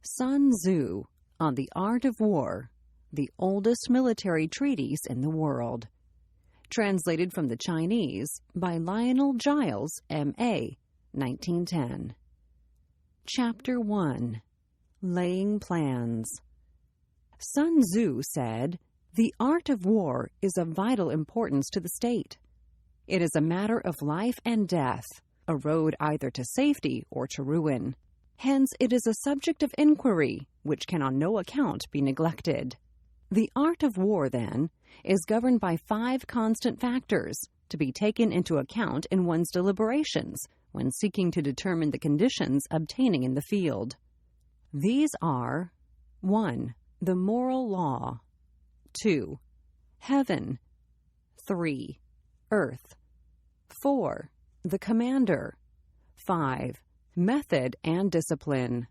Sun Tzu on the Art of War, the oldest military treatise in the world. Translated from the Chinese by Lionel Giles, M.A., 1910. Chapter 1. Laying Plans. Sun Tzu said, "The art of war is of vital importance to the state. It is a matter of life and death, a road either to safety or to ruin. Hence it is a subject of inquiry which can on no account be neglected. The art of war, then, is governed by 5 constant factors to be taken into account in one's deliberations when seeking to determine the conditions obtaining in the field. These are 1. The moral law, 2. Heaven, 3. Earth, 4. The commander, 5. Method and discipline.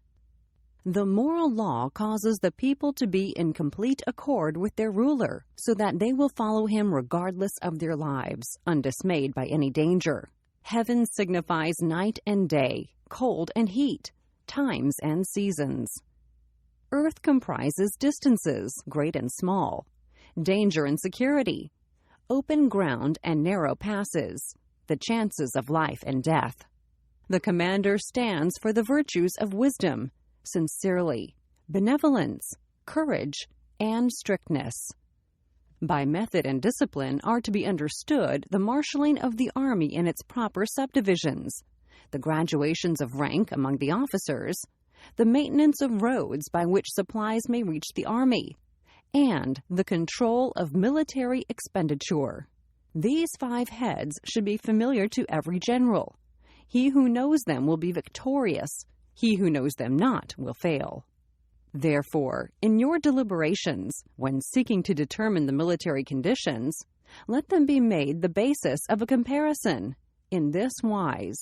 The moral law causes the people to be in complete accord with their ruler, so that they will follow him regardless of their lives, undismayed by any danger. Heaven signifies night and day, cold and heat, times and seasons. Earth comprises distances, great and small, danger and security, open ground and narrow passes, the chances of life and death. The commander stands for the virtues of wisdom, sincerity, benevolence, courage, and strictness. By method and discipline are to be understood the marshalling of the army in its proper subdivisions, the graduations of rank among the officers, the maintenance of roads by which supplies may reach the army, and the control of military expenditure. These 5 heads should be familiar to every general. He who knows them will be victorious. He who knows them not will fail. Therefore, in your deliberations, when seeking to determine the military conditions, let them be made the basis of a comparison, in this wise.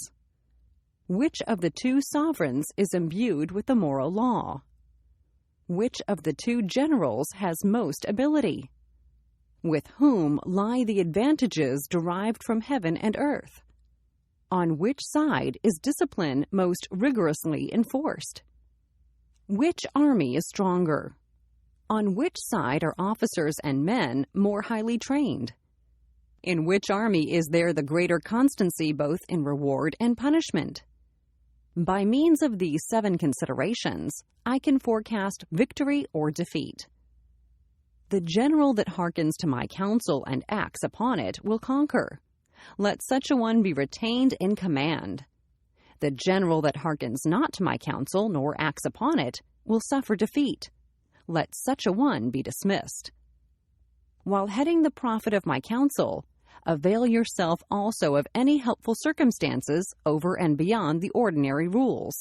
Which of the 2 sovereigns is imbued with the moral law? Which of the 2 generals has most ability? With whom lie the advantages derived from heaven and earth? On which side is discipline most rigorously enforced? Which army is stronger? On which side are officers and men more highly trained? In which army is there the greater constancy both in reward and punishment? By means of these 7 considerations, I can forecast victory or defeat. The general that hearkens to my counsel and acts upon it will conquer. Let such a one be retained in command. The general that hearkens not to my counsel nor acts upon it will suffer defeat. Let such a one be dismissed. While heading the profit of my counsel, avail yourself also of any helpful circumstances over and beyond the ordinary rules.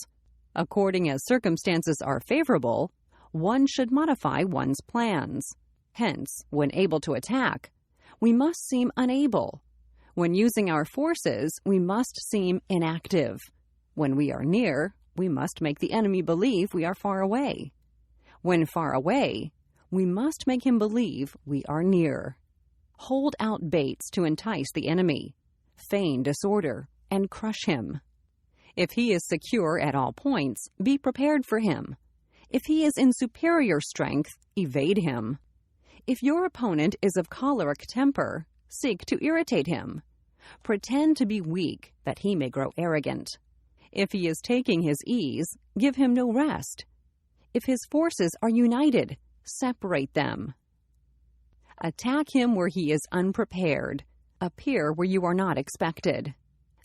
According as circumstances are favorable, one should modify one's plans. Hence, when able to attack, we must seem unable. When using our forces, we must seem inactive. When we are near, we must make the enemy believe we are far away. When far away, we must make him believe we are near. Hold out baits to entice the enemy, feign disorder, and crush him. If he is secure at all points, be prepared for him. If he is in superior strength, evade him. If your opponent is of choleric temper, seek to irritate him. Pretend to be weak, that he may grow arrogant. If he is taking his ease, give him no rest. If his forces are united, separate them. Attack him where he is unprepared. Appear where you are not expected.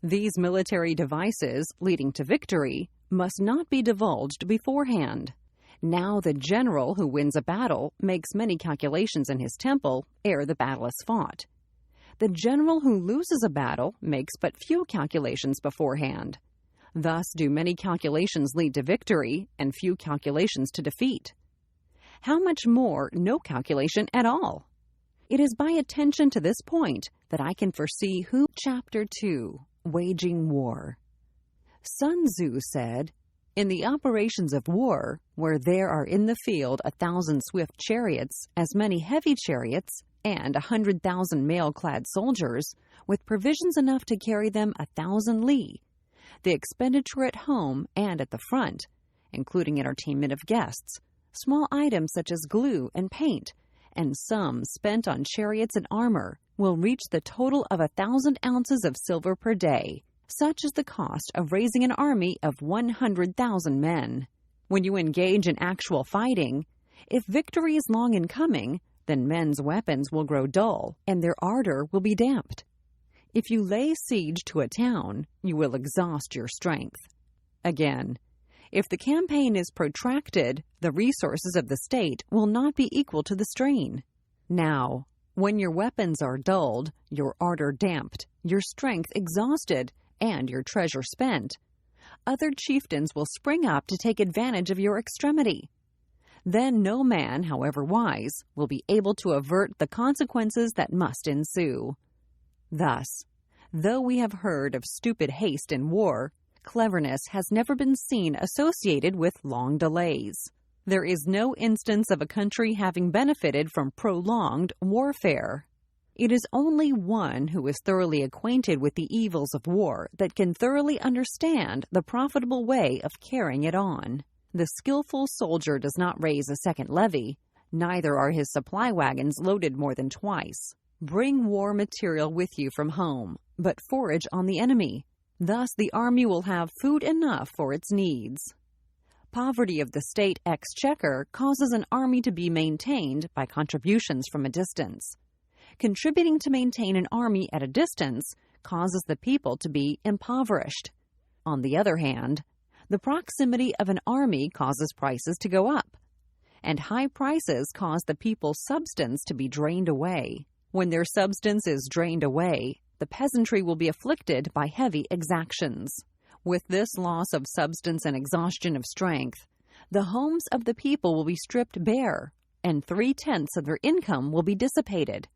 These military devices, leading to victory, must not be divulged beforehand. Now the general who wins a battle makes many calculations in his temple ere the battle is fought. The general who loses a battle makes but few calculations beforehand. Thus do many calculations lead to victory and few calculations to defeat. How much more no calculation at all? It is by attention to this point that I can foresee who. Chapter 2. Waging War. Sun Tzu said, "In the operations of war, where there are in the field 1,000 swift chariots, as many heavy chariots, and 100,000 mail-clad soldiers, with provisions enough to carry them 1,000 li, the expenditure at home and at the front, including entertainment of guests, small items such as glue and paint, and sums spent on chariots and armor, will reach the total of 1,000 ounces of silver per day. Such is the cost of raising an army of 100,000 men. When you engage in actual fighting, if victory is long in coming, then men's weapons will grow dull and their ardor will be damped. If you lay siege to a town, you will exhaust your strength. Again, if the campaign is protracted, the resources of the state will not be equal to the strain. Now, when your weapons are dulled, your ardor damped, your strength exhausted, and your treasure spent, other chieftains will spring up to take advantage of your extremity. Then no man, however wise, will be able to avert the consequences that must ensue. Thus, though we have heard of stupid haste in war, cleverness has never been seen associated with long delays. There is no instance of a country having benefited from prolonged warfare. It is only one who is thoroughly acquainted with the evils of war that can thoroughly understand the profitable way of carrying it on. The skillful soldier does not raise a second levy, neither are his supply wagons loaded more than twice. Bring war material with you from home, but forage on the enemy. Thus the army will have food enough for its needs. Poverty of the state exchequer causes an army to be maintained by contributions from a distance. Contributing to maintain an army at a distance causes the people to be impoverished. On the other hand, the proximity of an army causes prices to go up, and high prices cause the people's substance to be drained away. When their substance is drained away, the peasantry will be afflicted by heavy exactions. With this loss of substance and exhaustion of strength, the homes of the people will be stripped bare, and 3/10 of their income will be dissipated.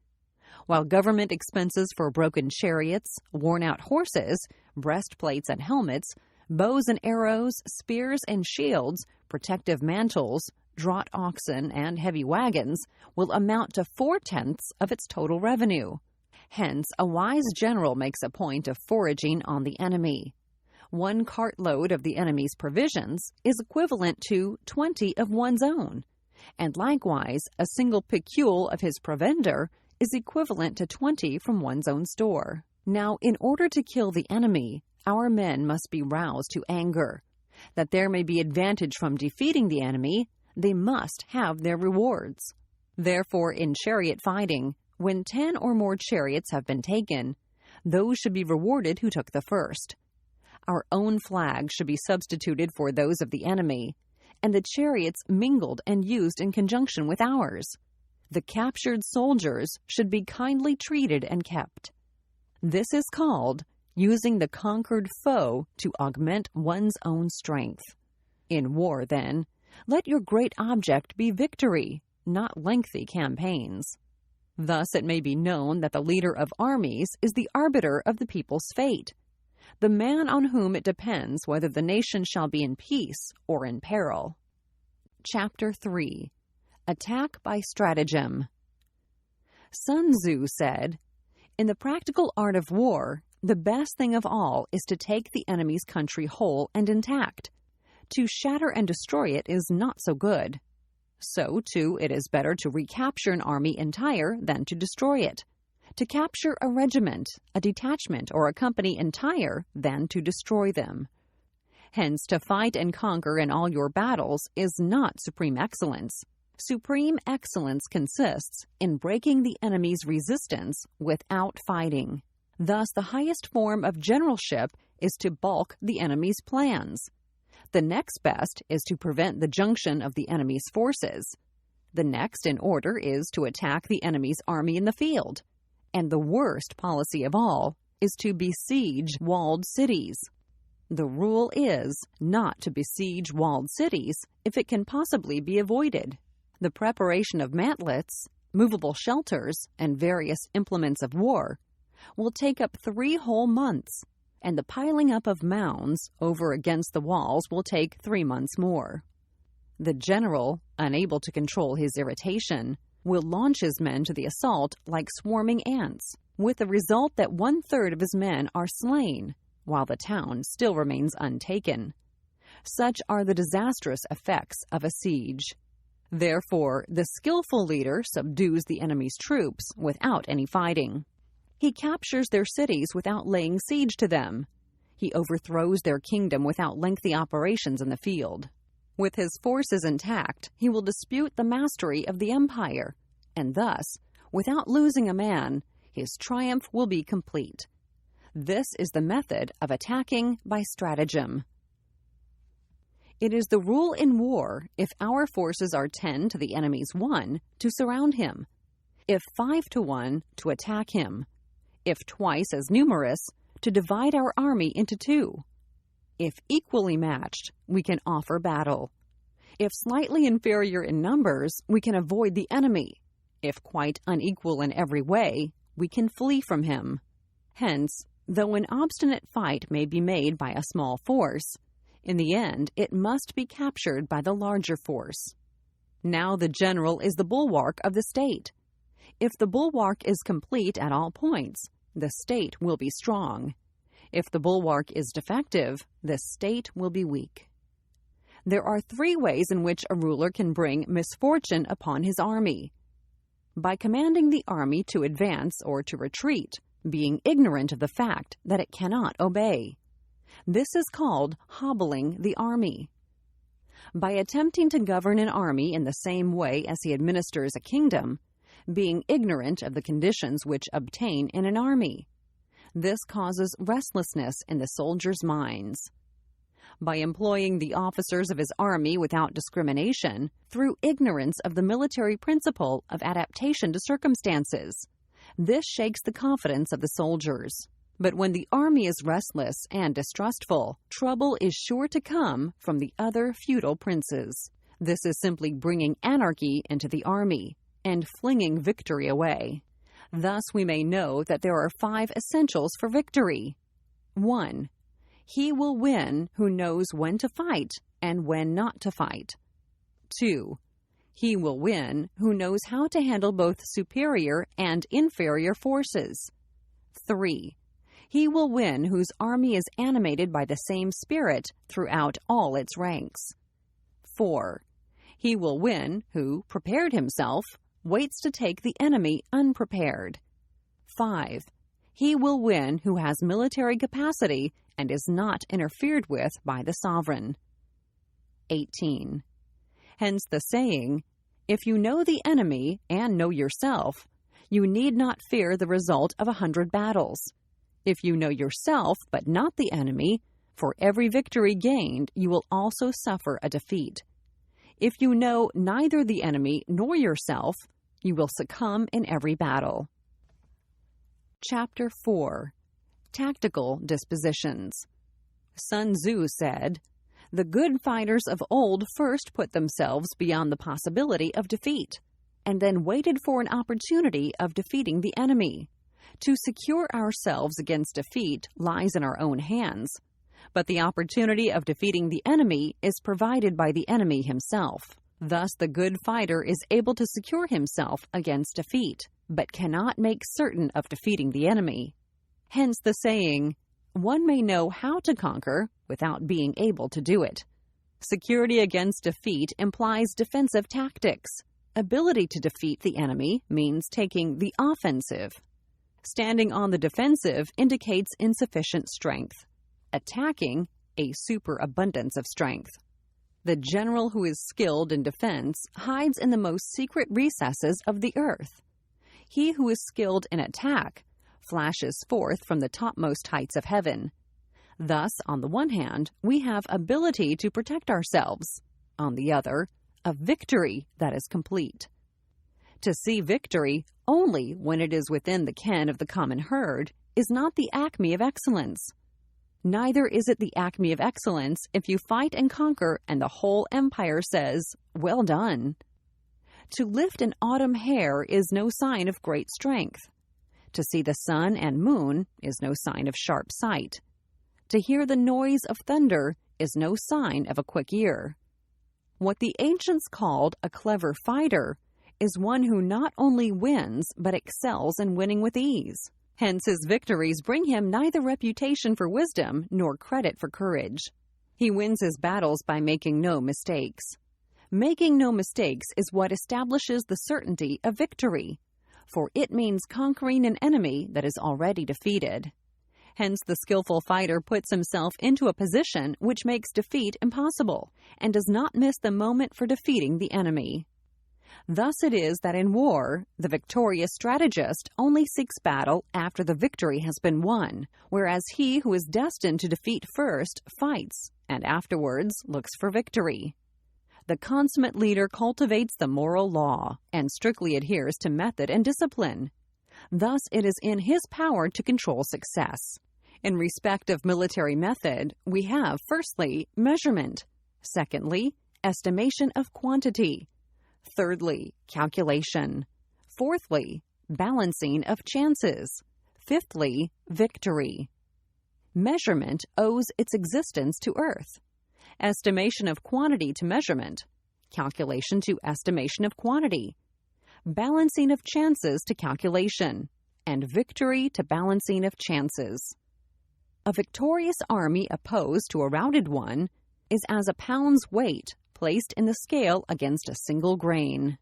While government expenses for broken chariots, worn-out horses, breastplates and helmets, bows and arrows, spears and shields, protective mantles, draught oxen, and heavy wagons will amount to 4/10 of its total revenue. Hence, a wise general makes a point of foraging on the enemy. 1 cartload of the enemy's provisions is equivalent to 20 of one's own, and likewise a single picule of his provender is equivalent to 20 from one's own store. Now, in order to kill the enemy, our men must be roused to anger. That there may be advantage from defeating the enemy, they must have their rewards. Therefore, in chariot fighting, when 10 or more chariots have been taken, those should be rewarded who took the first. Our own flags should be substituted for those of the enemy, and the chariots mingled and used in conjunction with ours. The captured soldiers should be kindly treated and kept. This is called using the conquered foe to augment one's own strength. In war, then, let your great object be victory, not lengthy campaigns. Thus it may be known that the leader of armies is the arbiter of the people's fate, the man on whom it depends whether the nation shall be in peace or in peril. Chapter 3. Attack by Stratagem. Sun Tzu said, "In the practical art of war, the best thing of all is to take the enemy's country whole and intact. To shatter and destroy it is not so good. So, too, it is better to recapture an army entire than to destroy it. To capture a regiment, a detachment, or a company entire than to destroy them. Hence, to fight and conquer in all your battles is not supreme excellence. Supreme excellence consists in breaking the enemy's resistance without fighting. Thus, the highest form of generalship is to balk the enemy's plans. The next best is to prevent the junction of the enemy's forces. The next in order is to attack the enemy's army in the field. And the worst policy of all is to besiege walled cities. The rule is not to besiege walled cities if it can possibly be avoided. The preparation of mantlets, movable shelters, and various implements of war will take up 3 whole months, and the piling up of mounds over against the walls will take 3 months more. The general, unable to control his irritation, will launch his men to the assault like swarming ants, with the result that 1/3 of his men are slain, while the town still remains untaken. Such are the disastrous effects of a siege. Therefore, the skillful leader subdues the enemy's troops without any fighting. He captures their cities without laying siege to them. He overthrows their kingdom without lengthy operations in the field. With his forces intact, he will dispute the mastery of the empire, and thus, without losing a man, his triumph will be complete. This is the method of attacking by stratagem. It is the rule in war, if our forces are 10 to the enemy's 1, to surround him; if 5 to 1, to attack him; if twice as numerous, to divide our army into 2. If equally matched, we can offer battle. If slightly inferior in numbers, we can avoid the enemy. If quite unequal in every way, we can flee from him. Hence, though an obstinate fight may be made by a small force, in the end it must be captured by the larger force. Now the general is the bulwark of the state. If the bulwark is complete at all points, the state will be strong. If the bulwark is defective, the state will be weak. There are 3 ways in which a ruler can bring misfortune upon his army: by commanding the army to advance or to retreat, being ignorant of the fact that it cannot obey. This is called hobbling the army. By attempting to govern an army in the same way as he administers a kingdom, being ignorant of the conditions which obtain in an army. This causes restlessness in the soldiers' minds. By employing the officers of his army without discrimination, through ignorance of the military principle of adaptation to circumstances. This shakes the confidence of the soldiers. But when the army is restless and distrustful, trouble is sure to come from the other feudal princes. This is simply bringing anarchy into the army and flinging victory away. Thus we may know that there are 5 essentials for victory. 1. He will win who knows when to fight and when not to fight. 2. He will win who knows how to handle both superior and inferior forces. 3. He will win whose army is animated by the same spirit throughout all its ranks. 4. He will win who, prepared himself, waits to take the enemy unprepared. 5. He will win who has military capacity and is not interfered with by the sovereign. 18. Hence the saying, if you know the enemy and know yourself, you need not fear the result of 100 battles. If you know yourself but not the enemy, for every victory gained you will also suffer a defeat. If you know neither the enemy nor yourself, you will succumb in every battle. Chapter 4. Tactical Dispositions. Sun Tzu said, "The good fighters of old first put themselves beyond the possibility of defeat, and then waited for an opportunity of defeating the enemy. To secure ourselves against defeat lies in our own hands, but the opportunity of defeating the enemy is provided by the enemy himself. Thus the good fighter is able to secure himself against defeat, but cannot make certain of defeating the enemy. Hence the saying, one may know how to conquer without being able to do it. Security against defeat implies defensive tactics. Ability to defeat the enemy means taking the offensive. Standing on the defensive indicates insufficient strength. Attacking, a superabundance of strength. The general who is skilled in defense hides in the most secret recesses of the earth. He who is skilled in attack flashes forth from the topmost heights of heaven. Thus, on the one hand, we have ability to protect ourselves. On the other, a victory that is complete. To see victory only when it is within the ken of the common herd is not the acme of excellence. Neither is it the acme of excellence if you fight and conquer and the whole empire says, "Well done." To lift an autumn hair is no sign of great strength. To see the sun and moon is no sign of sharp sight. To hear the noise of thunder is no sign of a quick ear. What the ancients called a clever fighter is one who not only wins but excels in winning with ease. Hence his victories bring him neither reputation for wisdom nor credit for courage. He wins his battles by making no mistakes. Making no mistakes is what establishes the certainty of victory, for it means conquering an enemy that is already defeated. Hence, the skillful fighter puts himself into a position which makes defeat impossible and does not miss the moment for defeating the enemy. Thus it is that in war, the victorious strategist only seeks battle after the victory has been won, whereas he who is destined to defeat first fights and afterwards looks for victory. The consummate leader cultivates the moral law and strictly adheres to method and discipline. Thus, it is in his power to control success. In respect of military method, we have, firstly, measurement. Secondly, estimation of quantity. Thirdly, calculation. Fourthly, balancing of chances. Fifthly, victory. Measurement owes its existence to earth. Estimation of quantity to measurement. Calculation to estimation of quantity. Balancing of chances to calculation. And victory to balancing of chances. A victorious army opposed to a routed one is as a pound's weight placed in the scale against a single grain.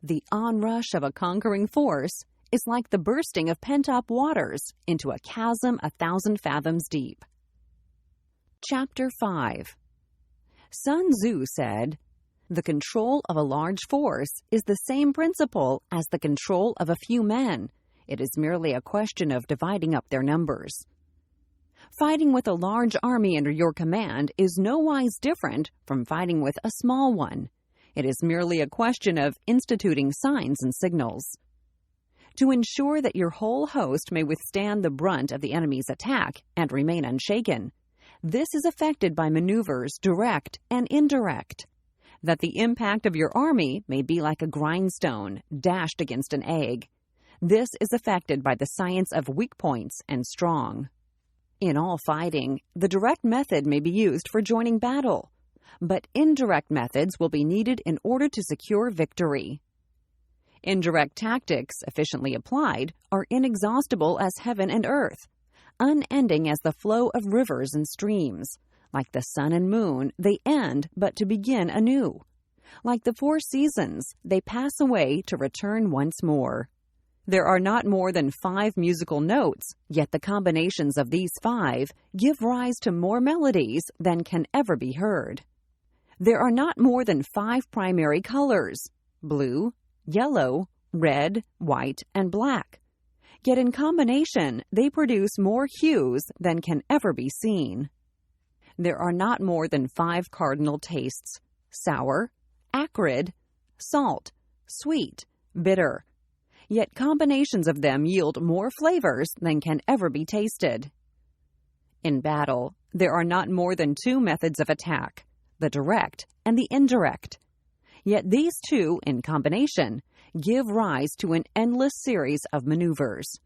The onrush of a conquering force is like the bursting of pent-up waters into a chasm 1,000 fathoms deep. Chapter 5. Sun Tzu said, "The control of a large force is the same principle as the control of a few men. It is merely a question of dividing up their numbers." Fighting with a large army under your command is nowise different from fighting with a small one. It is merely a question of instituting signs and signals. To ensure that your whole host may withstand the brunt of the enemy's attack and remain unshaken, this is effected by maneuvers direct and indirect. That the impact of your army may be like a grindstone dashed against an egg. This is effected by the science of weak points and strong. In all fighting, the direct method may be used for joining battle, but indirect methods will be needed in order to secure victory. Indirect tactics, efficiently applied, are inexhaustible as heaven and earth, unending as the flow of rivers and streams. Like the sun and moon, they end but to begin anew. Like the 4 seasons, they pass away to return once more. There are not more than 5 musical notes, yet the combinations of these 5 give rise to more melodies than can ever be heard. There are not more than 5 primary colors: blue, yellow, red, white, and black. Yet in combination, they produce more hues than can ever be seen. There are not more than 5 cardinal tastes: sour, acrid, salt, sweet, bitter. Yet combinations of them yield more flavors than can ever be tasted. In battle, there are not more than 2 methods of attack, the direct and the indirect. Yet these 2, in combination, give rise to an endless series of maneuvers.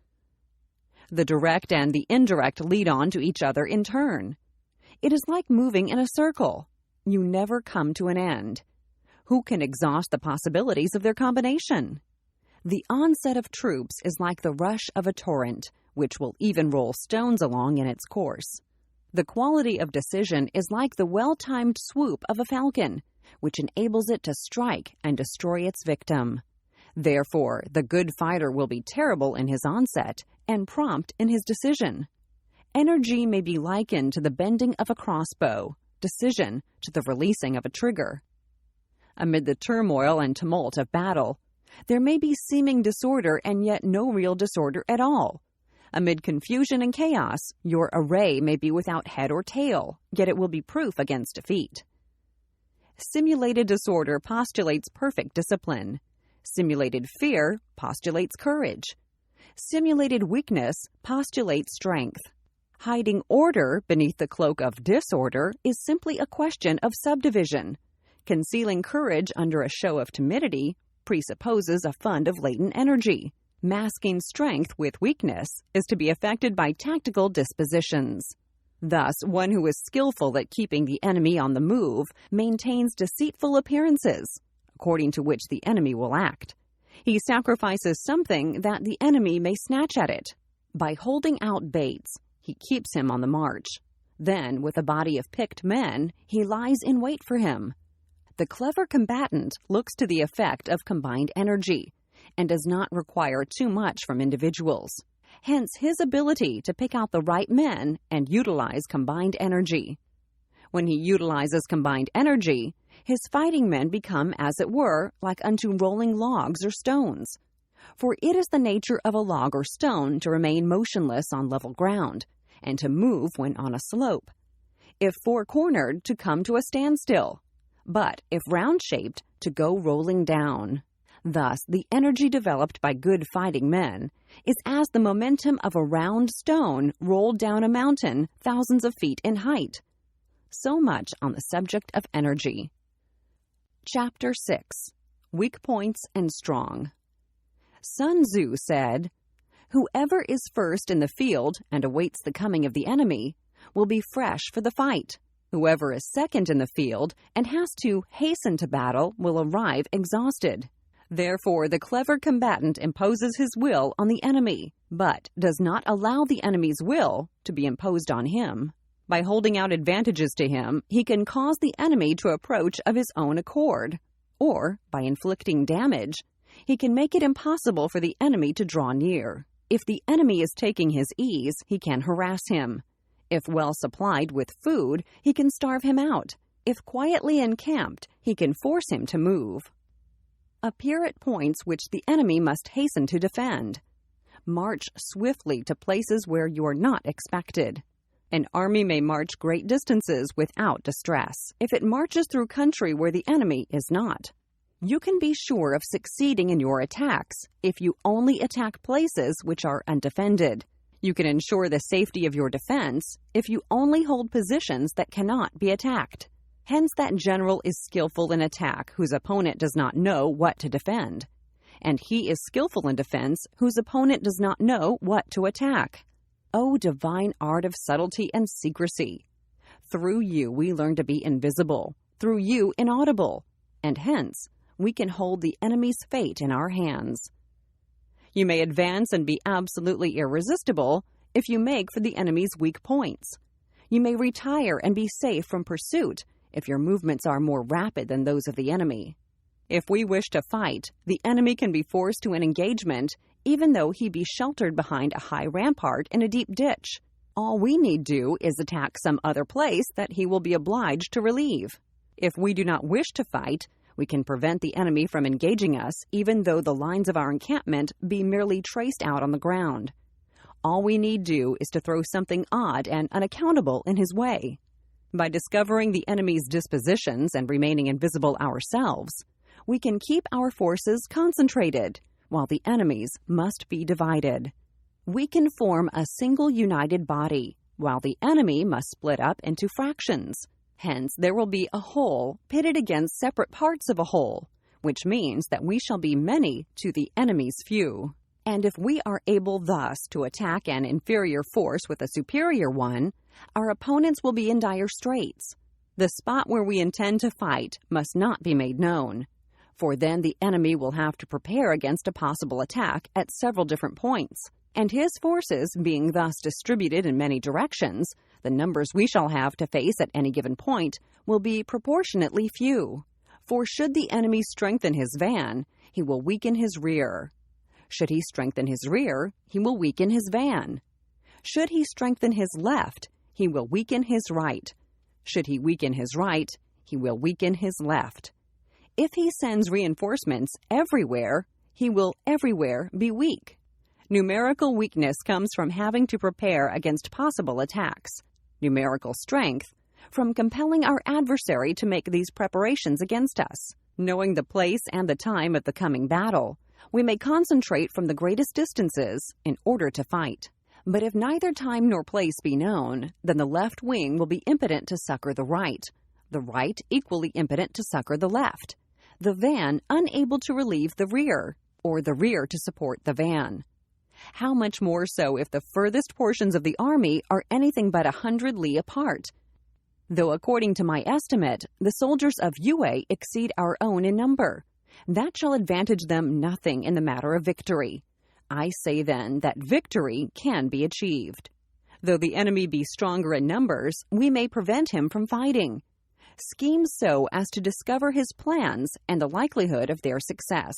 The direct and the indirect lead on to each other in turn. It is like moving in a circle. You never come to an end. Who can exhaust the possibilities of their combination? The onset of troops is like the rush of a torrent, which will even roll stones along in its course. The quality of decision is like the well-timed swoop of a falcon, which enables it to strike and destroy its victim. Therefore, the good fighter will be terrible in his onset and prompt in his decision. Energy may be likened to the bending of a crossbow, decision to the releasing of a trigger. Amid the turmoil and tumult of battle, there may be seeming disorder and yet no real disorder at all. Amid confusion and chaos, your array may be without head or tail, yet it will be proof against defeat. Simulated disorder postulates perfect discipline. Simulated fear postulates courage. Simulated weakness postulates strength. Hiding order beneath the cloak of disorder is simply a question of subdivision. Concealing courage under a show of timidity presupposes a fund of latent energy. Masking strength with weakness is to be effected by tactical dispositions. Thus, one who is skillful at keeping the enemy on the move maintains deceitful appearances, according to which the enemy will act. He sacrifices something that the enemy may snatch at it. By holding out baits, he keeps him on the march. Then, with a body of picked men, he lies in wait for him. The clever combatant looks to the effect of combined energy and does not require too much from individuals. Hence his ability to pick out the right men and utilize combined energy. When he utilizes combined energy, his fighting men become, as it were, like unto rolling logs or stones. For it is the nature of a log or stone to remain motionless on level ground, and to move when on a slope. If four-cornered, to come to a standstill, but if round-shaped, to go rolling down. Thus, the energy developed by good fighting men is as the momentum of a round stone rolled down a mountain thousands of feet in height. So much on the subject of energy. Chapter 6. Weak Points and Strong. Sun Tzu said, "Whoever is first in the field and awaits the coming of the enemy will be fresh for the fight. Whoever is second in the field and has to hasten to battle will arrive exhausted." Therefore, the clever combatant imposes his will on the enemy, but does not allow the enemy's will to be imposed on him. By holding out advantages to him, he can cause the enemy to approach of his own accord, or, by inflicting damage, he can make it impossible for the enemy to draw near. If the enemy is taking his ease, he can harass him. If well supplied with food, he can starve him out. If quietly encamped, he can force him to move. Appear at points which the enemy must hasten to defend. March swiftly to places where you are not expected. An army may march great distances without distress, if it marches through country where the enemy is not. You can be sure of succeeding in your attacks if you only attack places which are undefended. You can ensure the safety of your defense if you only hold positions that cannot be attacked. Hence that general is skillful in attack whose opponent does not know what to defend, and he is skillful in defense whose opponent does not know what to attack. O divine art of subtlety and secrecy! Through you we learn to be invisible, through you inaudible, and hence we can hold the enemy's fate in our hands. You may advance and be absolutely irresistible if you make for the enemy's weak points. You may retire and be safe from pursuit if your movements are more rapid than those of the enemy. If we wish to fight, the enemy can be forced to an engagement even though he be sheltered behind a high rampart in a deep ditch. All we need do is attack some other place that he will be obliged to relieve. If we do not wish to fight, we can prevent the enemy from engaging us even though the lines of our encampment be merely traced out on the ground. All we need do is to throw something odd and unaccountable in his way. By discovering the enemy's dispositions and remaining invisible ourselves, we can keep our forces concentrated, while the enemy's must be divided. We can form a single united body, while the enemy must split up into fractions. Hence, there will be a whole pitted against separate parts of a whole, which means that we shall be many to the enemy's few. And if we are able thus to attack an inferior force with a superior one, our opponents will be in dire straits. The spot where we intend to fight must not be made known, for then the enemy will have to prepare against a possible attack at several different points, and his forces being thus distributed in many directions, the numbers we shall have to face at any given point will be proportionately few. For should the enemy strengthen his van, he will weaken his rear. Should he strengthen his rear, he will weaken his van. Should he strengthen his left, he will weaken his right. Should he weaken his right, he will weaken his left. If he sends reinforcements everywhere, he will everywhere be weak. Numerical weakness comes from having to prepare against possible attacks. Numerical strength from compelling our adversary to make these preparations against us. Knowing the place and the time of the coming battle, we may concentrate from the greatest distances in order to fight. But if neither time nor place be known, then the left wing will be impotent to succor the right equally impotent to succor the left, the van unable to relieve the rear, or the rear to support the van. How much more so if the furthest portions of the army are anything but 100 li apart? Though according to my estimate, the soldiers of Yue exceed our own in number, that shall advantage them nothing in the matter of victory. I say then that victory can be achieved. Though the enemy be stronger in numbers, we may prevent him from fighting. Scheme so as to discover his plans and the likelihood of their success.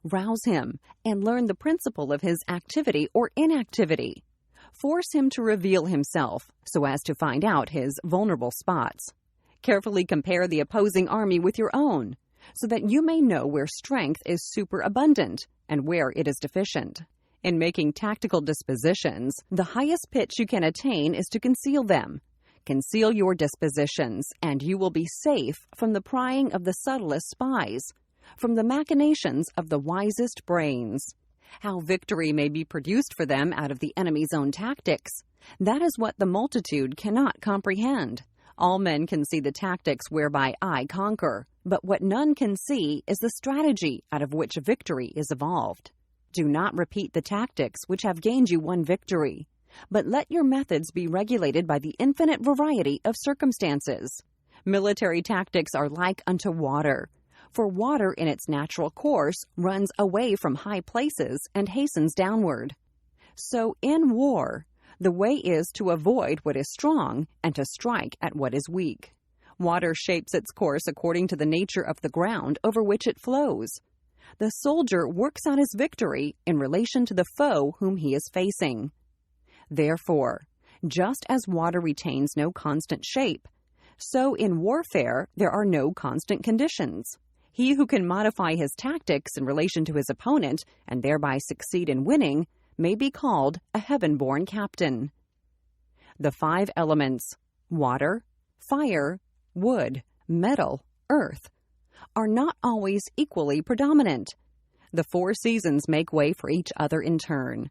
Rouse him and learn the principle of his activity or inactivity. Force him to reveal himself so as to find out his vulnerable spots. Carefully compare the opposing army with your own, so that you may know where strength is superabundant and where it is deficient. In making tactical dispositions, the highest pitch you can attain is to conceal them. Conceal your dispositions, and you will be safe from the prying of the subtlest spies, from the machinations of the wisest brains. How victory may be produced for them out of the enemy's own tactics, that is what the multitude cannot comprehend. All men can see the tactics whereby I conquer, but what none can see is the strategy out of which victory is evolved. Do not repeat the tactics which have gained you one victory, but let your methods be regulated by the infinite variety of circumstances. Military tactics are like unto water, for water in its natural course runs away from high places and hastens downward. So in war, the way is to avoid what is strong and to strike at what is weak. Water shapes its course according to the nature of the ground over which it flows. The soldier works out his victory in relation to the foe whom he is facing. Therefore, just as water retains no constant shape, so in warfare there are no constant conditions. He who can modify his tactics in relation to his opponent and thereby succeed in winning may be called a heaven-born captain. The 5 elements, water, fire, wood, metal, earth, are not always equally predominant. The 4 seasons make way for each other in turn.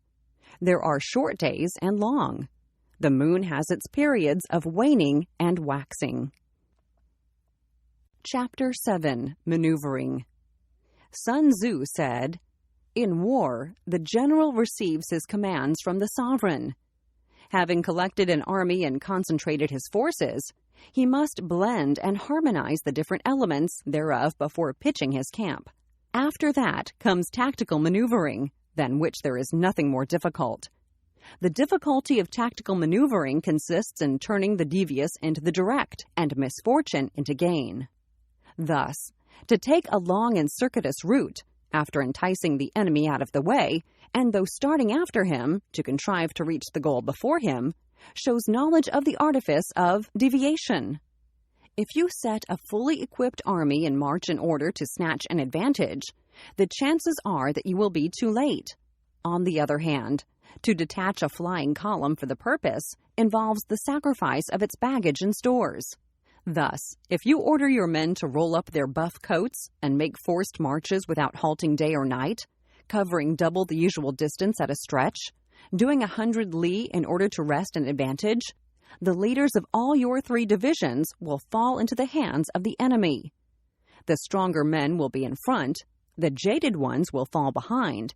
There are short days and long. The moon has its periods of waning and waxing. Chapter 7. Maneuvering. Sun Tzu said, "In war, the general receives his commands from the sovereign. Having collected an army and concentrated his forces, he must blend and harmonize the different elements thereof before pitching his camp. After that comes tactical maneuvering, than which there is nothing more difficult. The difficulty of tactical maneuvering consists in turning the devious into the direct and misfortune into gain. Thus, to take a long and circuitous route, after enticing the enemy out of the way, and though starting after him, to contrive to reach the goal before him, shows knowledge of the artifice of deviation. If you set a fully equipped army in march in order to snatch an advantage, the chances are that you will be too late. On the other hand, to detach a flying column for the purpose involves the sacrifice of its baggage and stores. Thus, if you order your men to roll up their buff coats and make forced marches without halting day or night, covering double the usual distance at a stretch, doing 100 li in order to wrest an advantage, the leaders of all your 3 divisions will fall into the hands of the enemy. The stronger men will be in front, the jaded ones will fall behind,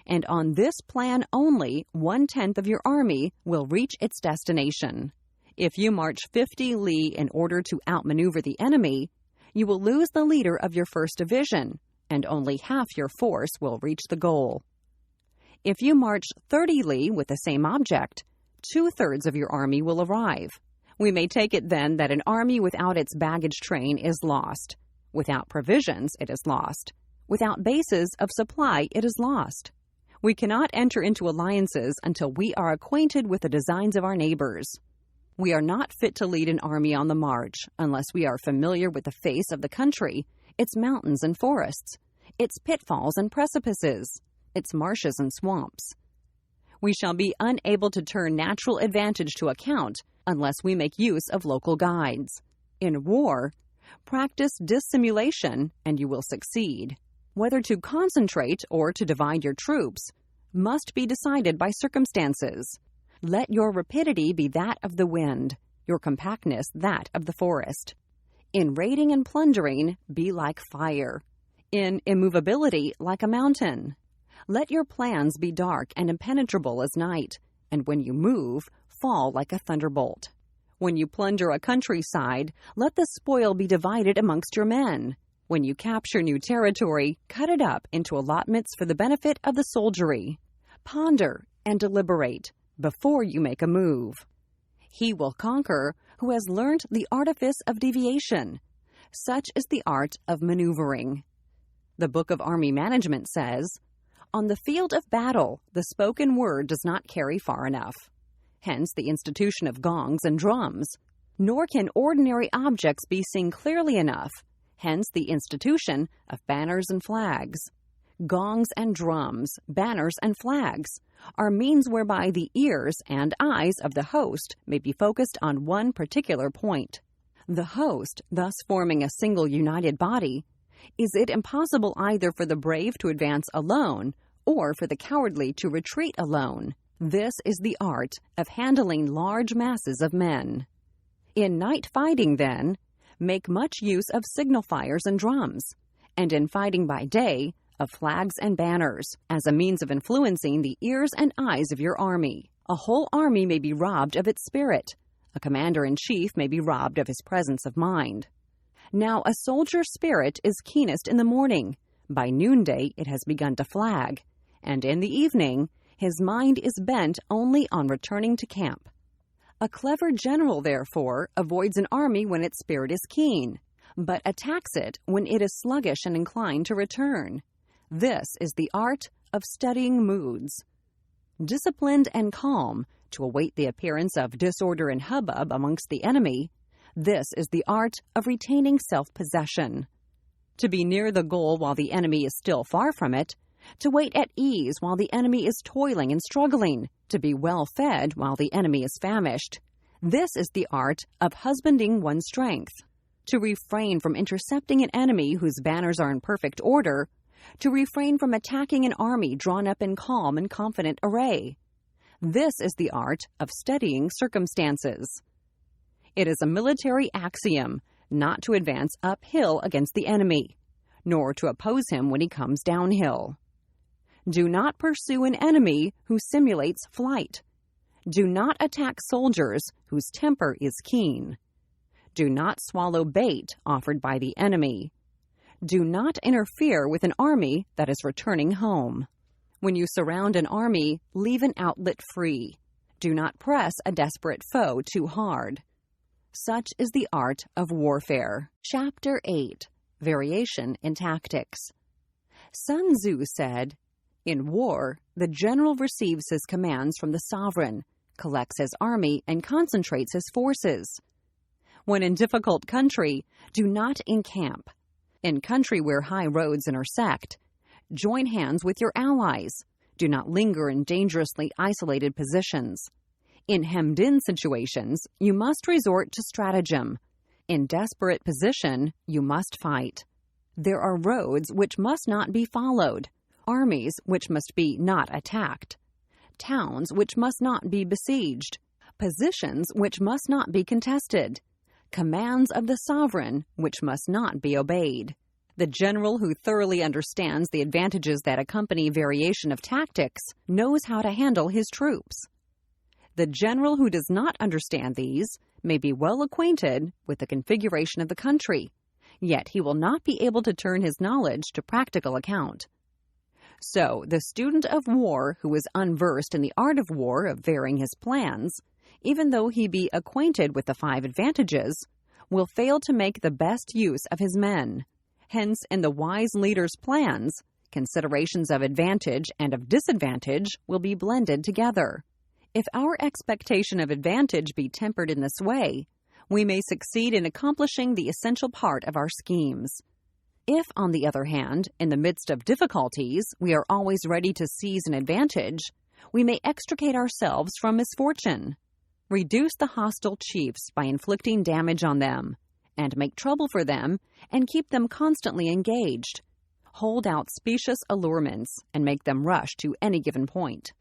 and on this plan only 1/10 of your army will reach its destination. If you march 50 li in order to outmaneuver the enemy, you will lose the leader of your first division, and only half your force will reach the goal. If you march 30 li with the same object, 2/3 of your army will arrive. We may take it then that an army without its baggage train is lost. Without provisions, it is lost. Without bases of supply, it is lost. We cannot enter into alliances until we are acquainted with the designs of our neighbors. We are not fit to lead an army on the march unless we are familiar with the face of the country, its mountains and forests, its pitfalls and precipices, its marshes and swamps. We shall be unable to turn natural advantage to account unless we make use of local guides. In war, practice dissimulation and you will succeed. Whether to concentrate or to divide your troops must be decided by circumstances. Let your rapidity be that of the wind, your compactness that of the forest. In raiding and plundering, be like fire. In immovability, like a mountain. Let your plans be dark and impenetrable as night, and when you move, fall like a thunderbolt. When you plunder a countryside, let the spoil be divided amongst your men. When you capture new territory, cut it up into allotments for the benefit of the soldiery. Ponder and deliberate, before you make a move. He will conquer who has learned the artifice of deviation. Such is the art of maneuvering. The Book of Army Management says, "On the field of battle, the spoken word does not carry far enough. Hence the institution of gongs and drums. Nor can ordinary objects be seen clearly enough. Hence the institution of banners and flags. Gongs and drums, banners and flags are means whereby the ears and eyes of the host may be focused on one particular point. The host, thus forming a single united body, is it impossible either for the brave to advance alone or for the cowardly to retreat alone. This is the art of handling large masses of men. In night fighting, then, make much use of signal fires and drums, and in fighting by day, of flags and banners, as a means of influencing the ears and eyes of your army. A whole army may be robbed of its spirit. A commander-in-chief may be robbed of his presence of mind. Now a soldier's spirit is keenest in the morning. By noonday it has begun to flag, and in the evening his mind is bent only on returning to camp. A clever general, therefore, avoids an army when its spirit is keen, but attacks it when it is sluggish and inclined to return. This is the art of studying moods. Disciplined and calm, to await the appearance of disorder and hubbub amongst the enemy, this is the art of retaining self-possession. To be near the goal while the enemy is still far from it, to wait at ease while the enemy is toiling and struggling, to be well fed while the enemy is famished. This is the art of husbanding one's strength. To refrain from intercepting an enemy whose banners are in perfect order, to refrain from attacking an army drawn up in calm and confident array. This is the art of studying circumstances. It is a military axiom not to advance uphill against the enemy, nor to oppose him when he comes downhill. Do not pursue an enemy who simulates flight. Do not attack soldiers whose temper is keen. Do not swallow bait offered by the enemy. Do not interfere with an army that is returning home. When you surround an army, leave an outlet free. Do not press a desperate foe too hard. Such is the art of warfare. Chapter 8. Variation in Tactics. Sun Tzu said, "In war, the general receives his commands from the sovereign, collects his army, and concentrates his forces. When in difficult country, do not encamp. In country where high roads intersect, join hands with your allies. Do not linger in dangerously isolated positions. In hemmed-in situations, you must resort to stratagem. In desperate position, you must fight. There are roads which must not be followed, armies which must be not attacked, towns which must not be besieged, positions which must not be contested, commands of the sovereign which must not be obeyed." The general who thoroughly understands the advantages that accompany variation of tactics knows how to handle his troops. The general who does not understand these may be well acquainted with the configuration of the country, yet he will not be able to turn his knowledge to practical account. So, the student of war who is unversed in the art of war of varying his plans, even though he be acquainted with the 5 advantages, will fail to make the best use of his men. Hence, in the wise leader's plans, considerations of advantage and of disadvantage will be blended together. If our expectation of advantage be tempered in this way, we may succeed in accomplishing the essential part of our schemes. If, on the other hand, in the midst of difficulties, we are always ready to seize an advantage, we may extricate ourselves from misfortune. Reduce the hostile chiefs by inflicting damage on them, and make trouble for them, and keep them constantly engaged. Hold out specious allurements, and make them rush to any given point.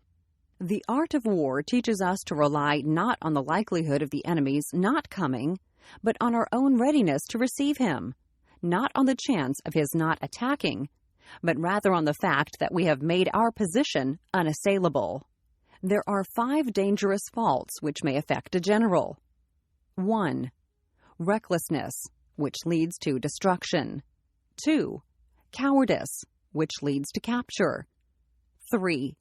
The art of war teaches us to rely not on the likelihood of the enemy's not coming, but on our own readiness to receive him, not on the chance of his not attacking, but rather on the fact that we have made our position unassailable. There are 5 dangerous faults which may affect a general. 1. Recklessness, which leads to destruction. 2. Cowardice, which leads to capture. 3.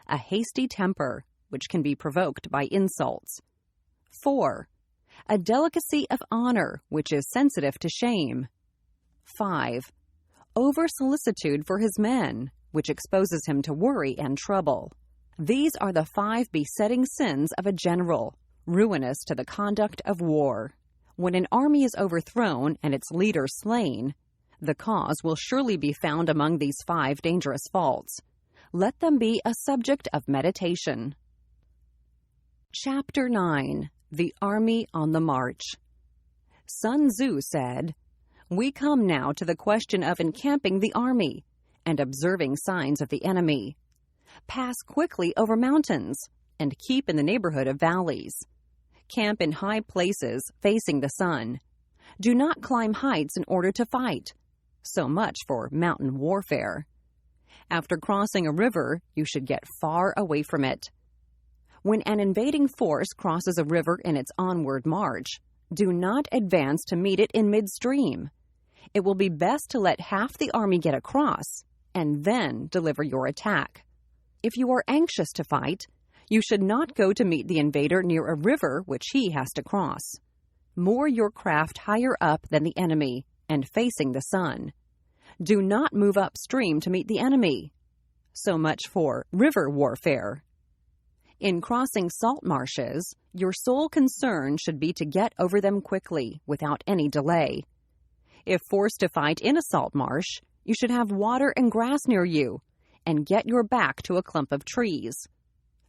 A hasty temper, which can be provoked by insults. 4. A delicacy of honor, which is sensitive to shame. 5. Over-solicitude for his men, which exposes him to worry and trouble. These are the 5 besetting sins of a general, ruinous to the conduct of war. When an army is overthrown and its leader slain, the cause will surely be found among these 5 dangerous faults. Let them be a subject of meditation. Chapter 9. The Army on the March. Sun Tzu said, "We come now to the question of encamping the army and observing signs of the enemy. Pass quickly over mountains and keep in the neighborhood of valleys. Camp in high places facing the sun. Do not climb heights in order to fight. So much for mountain warfare. After crossing a river, you should get far away from it. When an invading force crosses a river in its onward march, do not advance to meet it in midstream. It will be best to let half the army get across and then deliver your attack. If you are anxious to fight, you should not go to meet the invader near a river which he has to cross. Moor your craft higher up than the enemy and facing the sun. Do not move upstream to meet the enemy. So much for river warfare. In crossing salt marshes, your sole concern should be to get over them quickly, without any delay. If forced to fight in a salt marsh, you should have water and grass near you, and get your back to a clump of trees.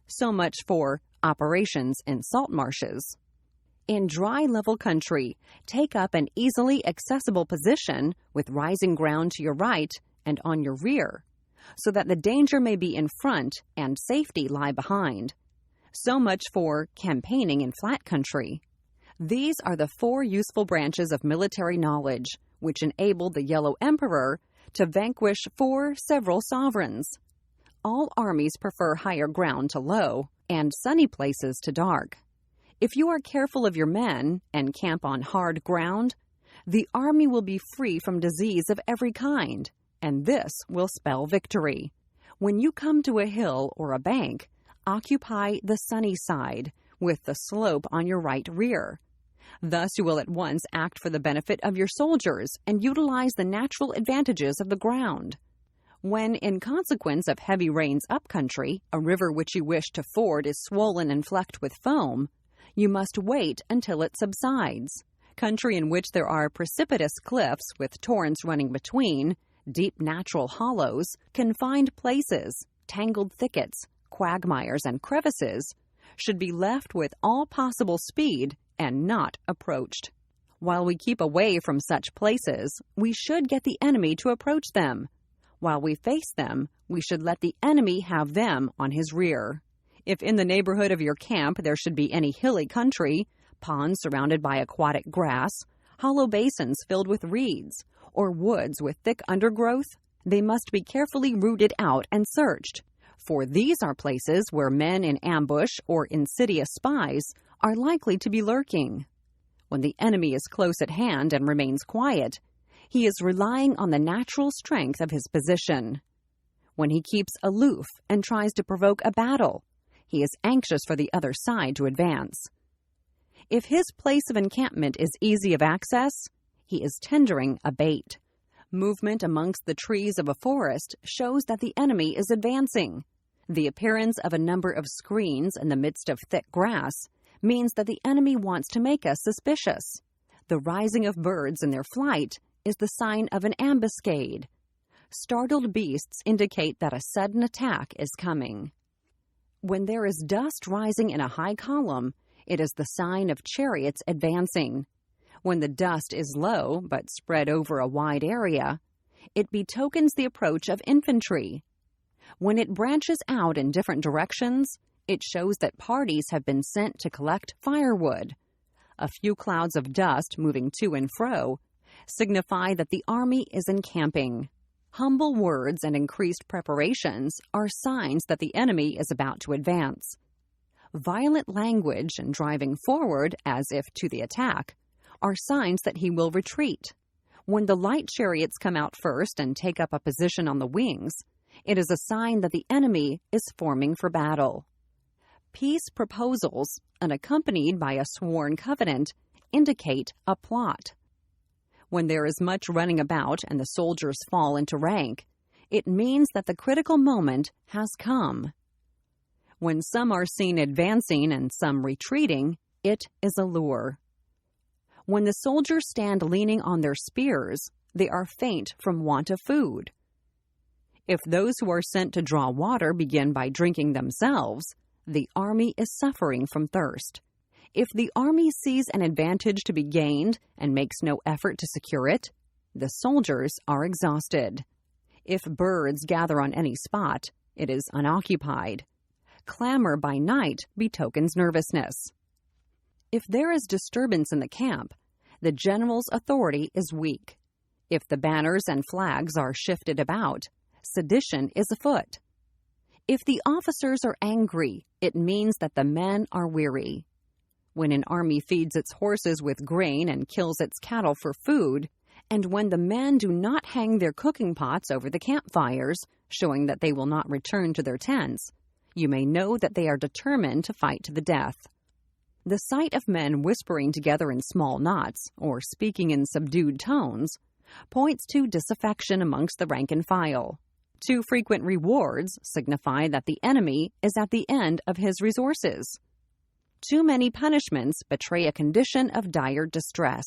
So much for operations in salt marshes. In dry, level country, take up an easily accessible position with rising ground to your right and on your rear, so that the danger may be in front and safety lie behind. So much for campaigning in flat country. These are the 4 useful branches of military knowledge which enabled the Yellow Emperor to vanquish 4 several sovereigns. All armies prefer higher ground to low and sunny places to dark. If you are careful of your men and camp on hard ground, the army will be free from disease of every kind, and this will spell victory. When you come to a hill or a bank, occupy the sunny side, with the slope on your right rear. Thus you will at once act for the benefit of your soldiers and utilize the natural advantages of the ground. When, in consequence of heavy rains upcountry, a river which you wish to ford is swollen and flecked with foam, you must wait until it subsides. Country in which there are precipitous cliffs with torrents running between, deep natural hollows, confined places, tangled thickets, quagmires, and crevices, should be left with all possible speed and not approached. While we keep away from such places, we should get the enemy to approach them. While we face them, we should let the enemy have them on his rear. If in the neighborhood of your camp there should be any hilly country, ponds surrounded by aquatic grass, hollow basins filled with reeds, or woods with thick undergrowth, they must be carefully rooted out and searched, for these are places where men in ambush or insidious spies are likely to be lurking. When the enemy is close at hand and remains quiet, he is relying on the natural strength of his position. When he keeps aloof and tries to provoke a battle, he is anxious for the other side to advance. If his place of encampment is easy of access, he is tendering a bait. Movement amongst the trees of a forest shows that the enemy is advancing. The appearance of a number of screens in the midst of thick grass means that the enemy wants to make us suspicious. The rising of birds in their flight is the sign of an ambuscade. Startled beasts indicate that a sudden attack is coming. When there is dust rising in a high column, it is the sign of chariots advancing. When the dust is low but spread over a wide area, it betokens the approach of infantry. When it branches out in different directions, it shows that parties have been sent to collect firewood. A few clouds of dust moving to and fro signify that the army is encamping. Humble words and increased preparations are signs that the enemy is about to advance. Violent language and driving forward, as if to the attack, are signs that he will retreat. When the light chariots come out first and take up a position on the wings, it is a sign that the enemy is forming for battle. Peace proposals, unaccompanied by a sworn covenant, indicate a plot. When there is much running about and the soldiers fall into rank, it means that the critical moment has come. When some are seen advancing and some retreating, it is a lure. When the soldiers stand leaning on their spears, they are faint from want of food. If those who are sent to draw water begin by drinking themselves, the army is suffering from thirst. If the army sees an advantage to be gained and makes no effort to secure it, the soldiers are exhausted. If birds gather on any spot, it is unoccupied. Clamor by night betokens nervousness. If there is disturbance in the camp, the general's authority is weak. If the banners and flags are shifted about, sedition is afoot. If the officers are angry, it means that the men are weary. When an army feeds its horses with grain and kills its cattle for food, and when the men do not hang their cooking pots over the campfires, showing that they will not return to their tents, you may know that they are determined to fight to the death. The sight of men whispering together in small knots, or speaking in subdued tones, points to disaffection amongst the rank and file. Too frequent rewards signify that the enemy is at the end of his resources. Too many punishments betray a condition of dire distress.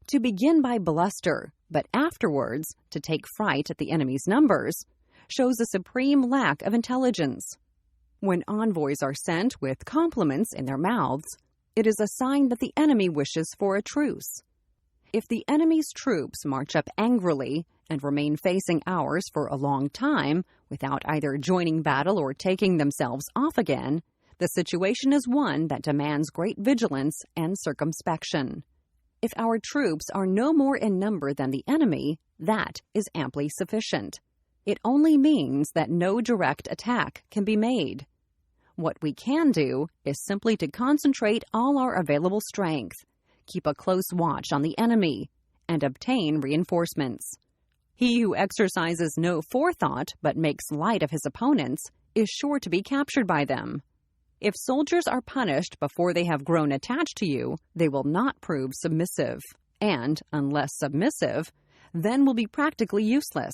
To begin by bluster, but afterwards to take fright at the enemy's numbers, shows a supreme lack of intelligence. When envoys are sent with compliments in their mouths, it is a sign that the enemy wishes for a truce. If the enemy's troops march up angrily and remain facing ours for a long time without either joining battle or taking themselves off again, the situation is one that demands great vigilance and circumspection. If our troops are no more in number than the enemy, that is amply sufficient. It only means that no direct attack can be made. What we can do is simply to concentrate all our available strength, keep a close watch on the enemy, and obtain reinforcements. He who exercises no forethought but makes light of his opponents is sure to be captured by them. If soldiers are punished before they have grown attached to you, they will not prove submissive, and, unless submissive, then will be practically useless.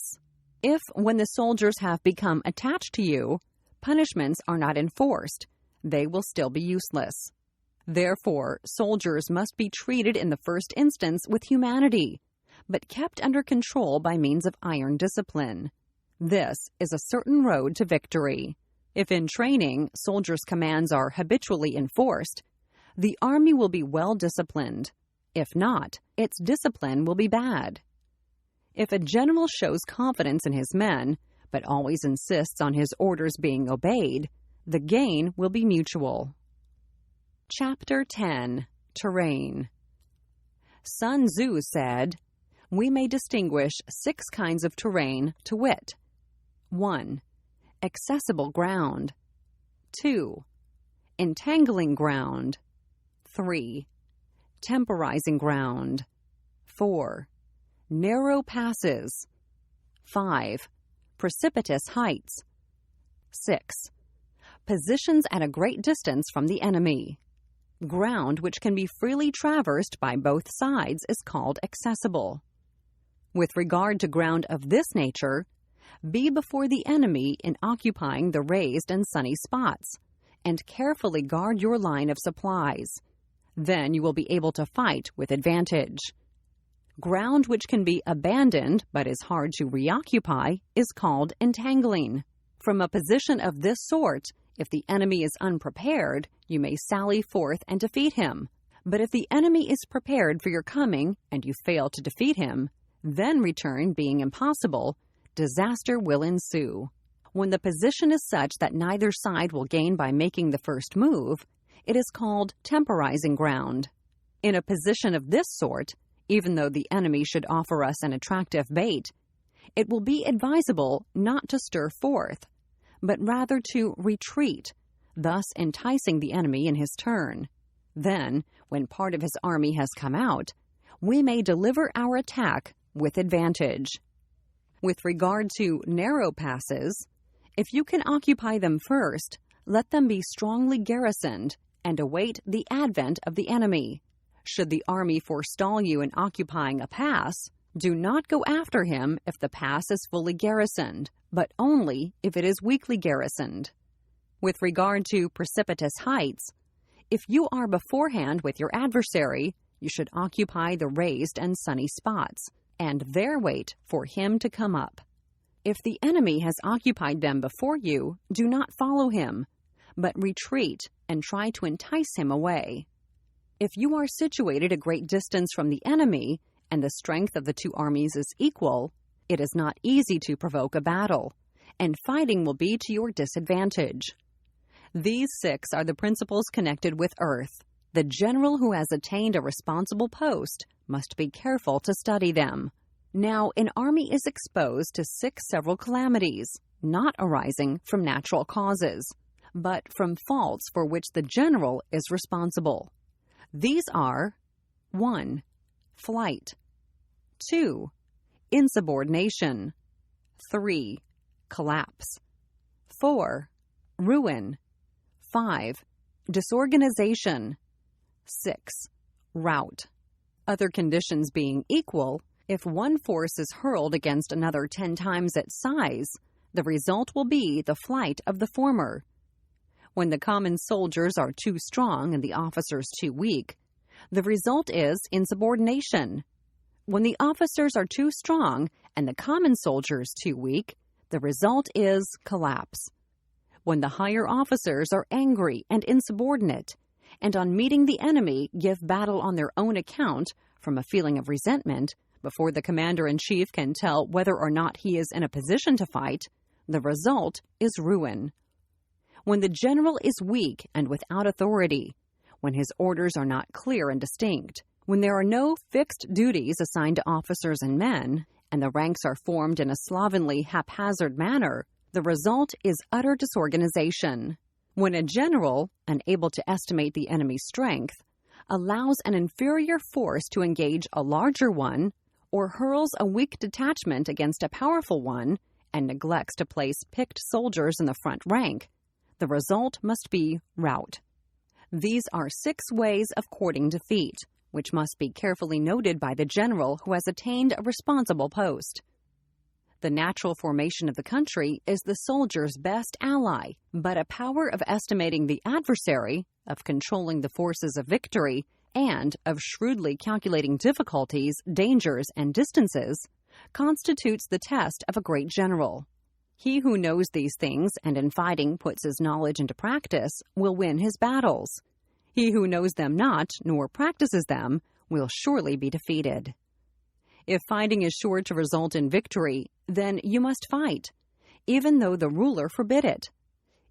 If, when the soldiers have become attached to you, punishments are not enforced, they will still be useless. Therefore, soldiers must be treated in the first instance with humanity, but kept under control by means of iron discipline. This is a certain road to victory. If in training, soldiers' commands are habitually enforced, the army will be well disciplined. If not, its discipline will be bad. If a general shows confidence in his men, but always insists on his orders being obeyed, the gain will be mutual. Chapter 10. Terrain. Sun Tzu said, "We may distinguish 6 kinds of terrain, to wit: 1. Accessible ground. 2. Entangling ground. 3. Temporizing ground. 4. Narrow passes. 5. Precipitous heights. 6. Positions at a great distance from the enemy. Ground which can be freely traversed by both sides is called accessible. With regard to ground of this nature, be before the enemy in occupying the raised and sunny spots, and carefully guard your line of supplies. Then you will be able to fight with advantage. Ground which can be abandoned but is hard to reoccupy is called entangling. From a position of this sort, if the enemy is unprepared, you may sally forth and defeat him. But if the enemy is prepared for your coming and you fail to defeat him, then return being impossible, disaster will ensue. When the position is such that neither side will gain by making the first move, it is called temporizing ground. In a position of this sort, even though the enemy should offer us an attractive bait, it will be advisable not to stir forth, but rather to retreat, thus enticing the enemy in his turn. Then, when part of his army has come out, we may deliver our attack with advantage. With regard to narrow passes, if you can occupy them first, Let them be strongly garrisoned and await the advent of the enemy. Should the army forestall you in occupying a pass, do not go after him if the pass is fully garrisoned, but only if it is weakly garrisoned. With regard to precipitous heights, if you are beforehand with your adversary, you should occupy the raised and sunny spots, and there wait for him to come up. If the enemy has occupied them before you, do not follow him, but retreat and try to entice him away. If you are situated a great distance from the enemy, and the strength of the two armies is equal, it is not easy to provoke a battle, and fighting will be to your disadvantage. These 6 are the principles connected with earth. The general who has attained a responsible post must be careful to study them. Now, an army is exposed to 6 several calamities, not arising from natural causes, but from faults for which the general is responsible. These are 1. Flight. 2. Insubordination. 3. Collapse. 4. Ruin. 5. Disorganization. 6. Rout. Other conditions being equal, if one force is hurled against another 10 times its size, the result will be the flight of the former. When the common soldiers are too strong and the officers too weak, the result is insubordination. When the officers are too strong and the common soldiers too weak, the result is collapse. When the higher officers are angry and insubordinate, and on meeting the enemy give battle on their own account from a feeling of resentment, before the commander-in-chief can tell whether or not he is in a position to fight, the result is ruin. When the general is weak and without authority, when his orders are not clear and distinct, when there are no fixed duties assigned to officers and men, and the ranks are formed in a slovenly, haphazard manner, the result is utter disorganization. When a general, unable to estimate the enemy's strength, allows an inferior force to engage a larger one, or hurls a weak detachment against a powerful one, and neglects to place picked soldiers in the front rank, the result must be rout. These are 6 ways of courting defeat, which must be carefully noted by the general who has attained a responsible post. The natural formation of the country is the soldier's best ally, but a power of estimating the adversary, of controlling the forces of victory, and of shrewdly calculating difficulties, dangers, and distances, constitutes the test of a great general. He who knows these things and in fighting puts his knowledge into practice will win his battles. He who knows them not, nor practices them, will surely be defeated. If fighting is sure to result in victory, then you must fight, even though the ruler forbid it.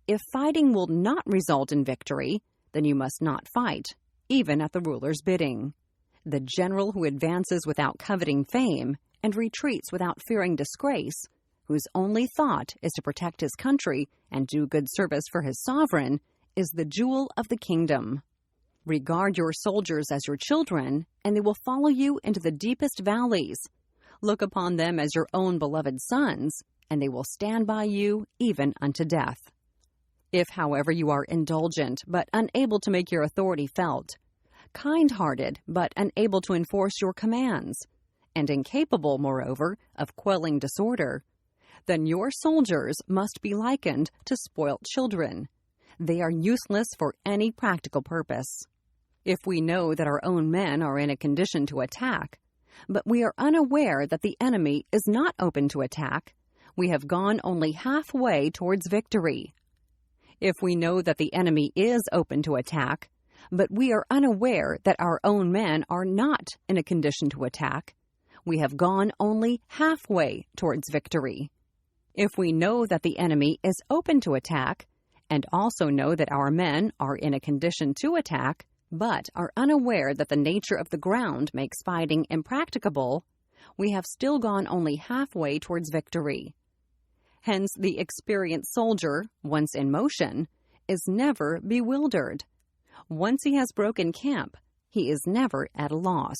If fighting will not result in victory, then you must not fight, even at the ruler's bidding. The general who advances without coveting fame and retreats without fearing disgrace, whose only thought is to protect his country and do good service for his sovereign, is the jewel of the kingdom. Regard your soldiers as your children, and they will follow you into the deepest valleys. Look upon them as your own beloved sons, and they will stand by you even unto death. If, however, you are indulgent but unable to make your authority felt, kind-hearted but unable to enforce your commands, and incapable, moreover, of quelling disorder, then your soldiers must be likened to spoilt children. They are useless for any practical purpose. If we know that our own men are in a condition to attack, but we are unaware that the enemy is not open to attack, we have gone only halfway towards victory. If we know that the enemy is open to attack, but we are unaware that our own men are not in a condition to attack, we have gone only halfway towards victory. If we know that the enemy is open to attack, and also know that our men are in a condition to attack, but are unaware that the nature of the ground makes fighting impracticable, we have still gone only halfway towards victory. Hence, the experienced soldier, once in motion, is never bewildered. Once he has broken camp, he is never at a loss.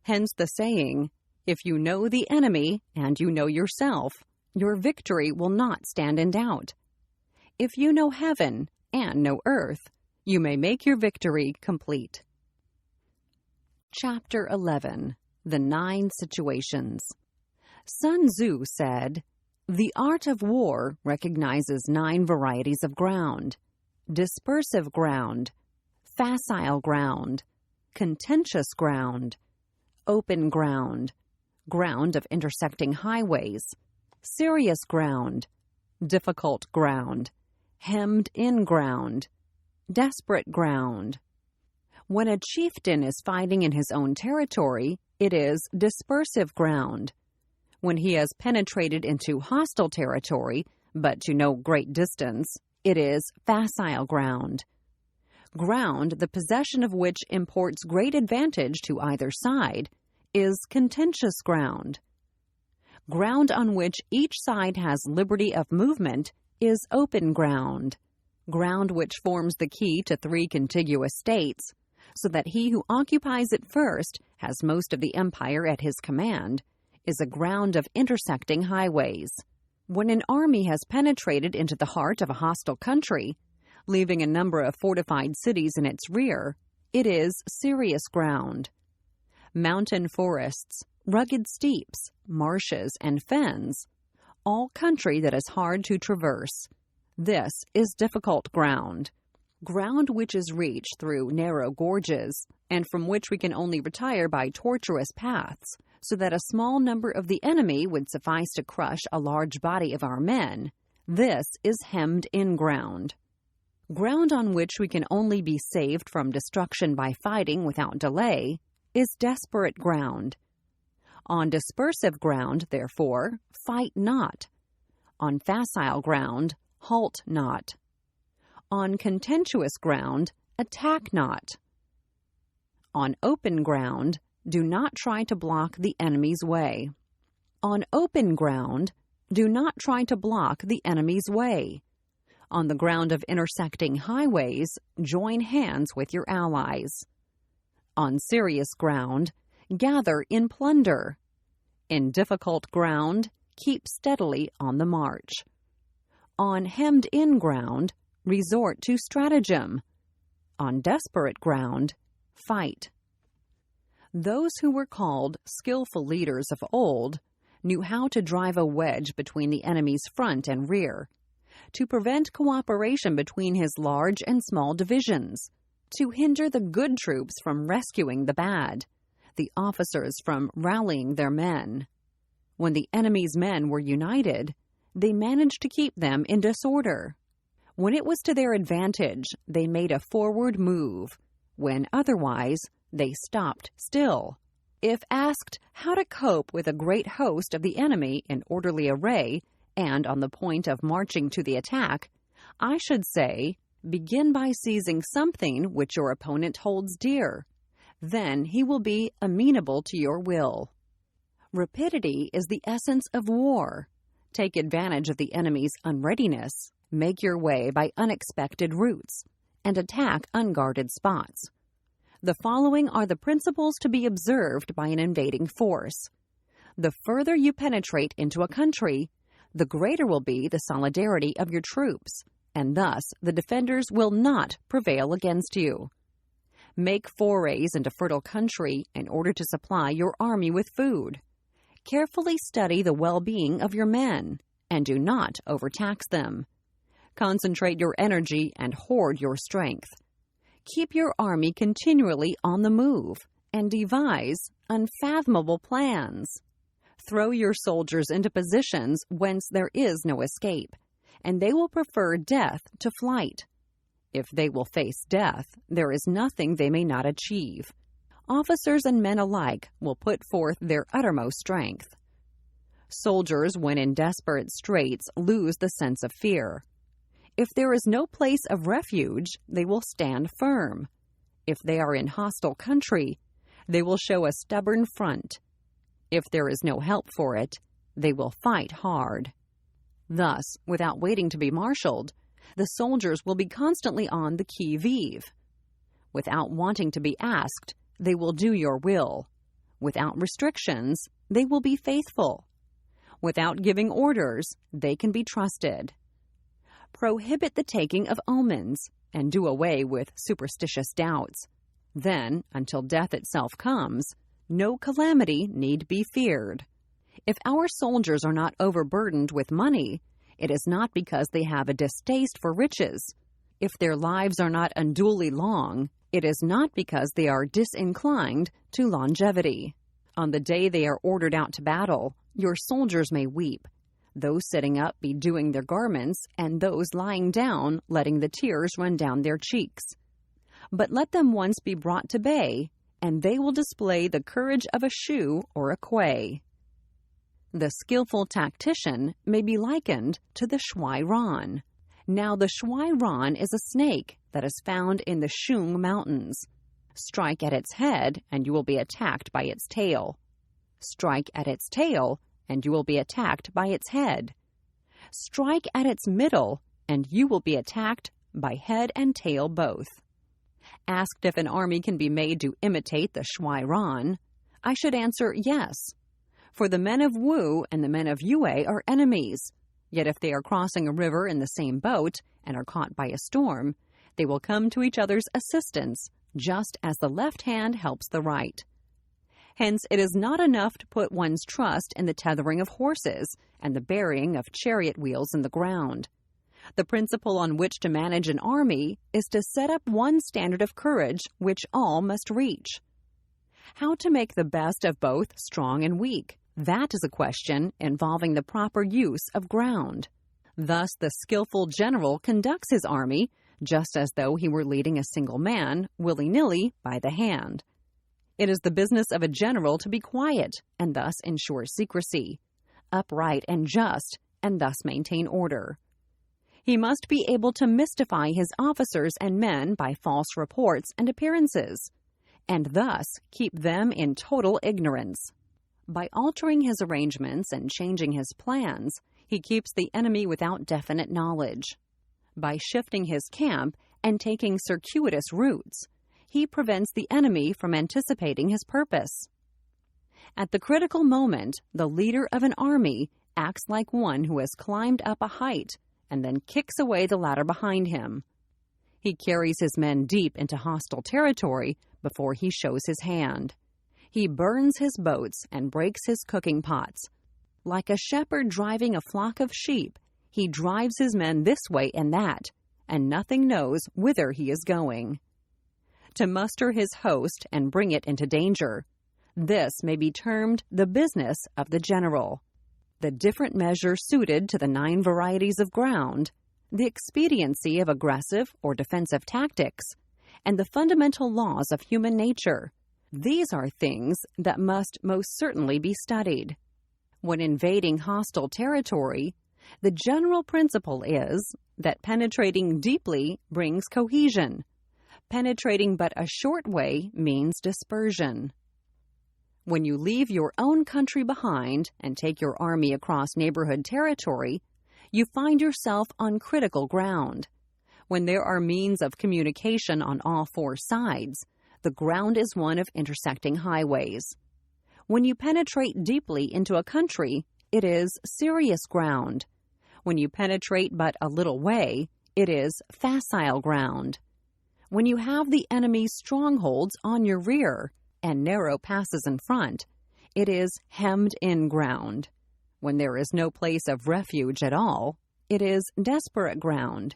Hence the saying, if you know the enemy and you know yourself, your victory will not stand in doubt. If you know heaven and no earth, you may make your victory complete. Chapter 11. The 9 Situations. Sun Tzu said, "The art of war recognizes 9 varieties of ground: dispersive ground, facile ground, contentious ground, open ground, ground of intersecting highways, serious ground, difficult ground, hemmed-in ground, desperate ground. When a chieftain is fighting in his own territory, it is dispersive ground. When he has penetrated into hostile territory, but to no great distance, it is facile ground. Ground, the possession of which imports great advantage to either side, is contentious ground. Ground on which each side has liberty of movement is open ground. Ground which forms the key to 3 contiguous states, so that he who occupies it first has most of the empire at his command, is a ground of intersecting highways. When an army has penetrated into the heart of a hostile country, leaving a number of fortified cities in its rear, it is serious ground. Mountain forests, rugged steeps, marshes, and fens, all country that is hard to traverse. This is difficult ground. Ground which is reached through narrow gorges, and from which we can only retire by tortuous paths, so that a small number of the enemy would suffice to crush a large body of our men. This is hemmed-in ground. Ground on which we can only be saved from destruction by fighting without delay is desperate ground. On dispersive ground, therefore, fight not. On facile ground, halt not. On contentious ground, attack not. On open ground, do not try to block the enemy's way. On open ground, do not try to block the enemy's way. On the ground of intersecting highways, join hands with your allies. On serious ground, gather in plunder. In difficult ground, keep steadily on the march. On hemmed-in ground, resort to stratagem. On desperate ground, fight. Those who were called skillful leaders of old knew how to drive a wedge between the enemy's front and rear, to prevent cooperation between his large and small divisions, to hinder the good troops from rescuing the bad, the officers from rallying their men. When the enemy's men were united, they managed to keep them in disorder. When it was to their advantage, they made a forward move. When otherwise, they stopped still. If asked how to cope with a great host of the enemy in orderly array and on the point of marching to the attack, I should say, begin by seizing something which your opponent holds dear. Then he will be amenable to your will. Rapidity is the essence of war. Take advantage of the enemy's unreadiness, make your way by unexpected routes, and attack unguarded spots. The following are the principles to be observed by an invading force. The further you penetrate into a country, the greater will be the solidarity of your troops, and thus the defenders will not prevail against you. Make forays into fertile country in order to supply your army with food. Carefully study the well-being of your men, and do not overtax them. Concentrate your energy and hoard your strength. Keep your army continually on the move, and devise unfathomable plans. Throw your soldiers into positions whence there is no escape, and they will prefer death to flight. If they will face death, there is nothing they may not achieve. Officers and men alike will put forth their uttermost strength. Soldiers, when in desperate straits, lose the sense of fear. If there is no place of refuge, they will stand firm. If they are in hostile country, they will show a stubborn front. If there is no help for it, they will fight hard. Thus, without waiting to be marshaled, the soldiers will be constantly on the qui-vive. Without wanting to be asked, they will do your will. Without restrictions, they will be faithful. Without giving orders, they can be trusted. Prohibit the taking of omens, and do away with superstitious doubts. Then, until death itself comes, no calamity need be feared. If our soldiers are not overburdened with money, it is not because they have a distaste for riches. If their lives are not unduly long, it is not because they are disinclined to longevity. On the day they are ordered out to battle, your soldiers may weep, those sitting up be dewing their garments, and those lying down letting the tears run down their cheeks. But let them once be brought to bay, and they will display the courage of a shoe or a quay. The skillful tactician may be likened to the shuai ran. Now the shuai ran is a snake that is found in the Shung Mountains. Strike at its head, and you will be attacked by its tail. Strike at its tail, and you will be attacked by its head. Strike at its middle, and you will be attacked by head and tail both. Asked if an army can be made to imitate the shuai ran, I should answer yes. For the men of Wu and the men of Yue are enemies. Yet if they are crossing a river in the same boat and are caught by a storm, they will come to each other's assistance, just as the left hand helps the right. Hence, it is not enough to put one's trust in the tethering of horses and the burying of chariot wheels in the ground. The principle on which to manage an army is to set up one standard of courage which all must reach. How to make the best of both strong and weak? That is a question involving the proper use of ground. Thus, the skillful general conducts his army just as though he were leading a single man, willy-nilly, by the hand. It is the business of a general to be quiet and thus ensure secrecy, upright and just, and thus maintain order. He must be able to mystify his officers and men by false reports and appearances, and thus keep them in total ignorance. By altering his arrangements and changing his plans, he keeps the enemy without definite knowledge. By shifting his camp and taking circuitous routes, he prevents the enemy from anticipating his purpose. At the critical moment, the leader of an army acts like one who has climbed up a height and then kicks away the ladder behind him. He carries his men deep into hostile territory before he shows his hand. He burns his boats and breaks his cooking pots. Like a shepherd driving a flock of sheep, he drives his men this way and that, and nothing knows whither he is going. To muster his host and bring it into danger, this may be termed the business of the general. The different measures suited to the 9 varieties of ground, the expediency of aggressive or defensive tactics, and the fundamental laws of human nature. These are things that must most certainly be studied. When invading hostile territory, the general principle is that penetrating deeply brings cohesion. Penetrating but a short way means dispersion. When you leave your own country behind and take your army across neighborhood territory, you find yourself on critical ground. When there are means of communication on all 4 sides, the ground is one of intersecting highways. When you penetrate deeply into a country, it is serious ground. When you penetrate but a little way, it is facile ground. When you have the enemy's strongholds on your rear and narrow passes in front, it is hemmed-in ground. When there is no place of refuge at all, it is desperate ground.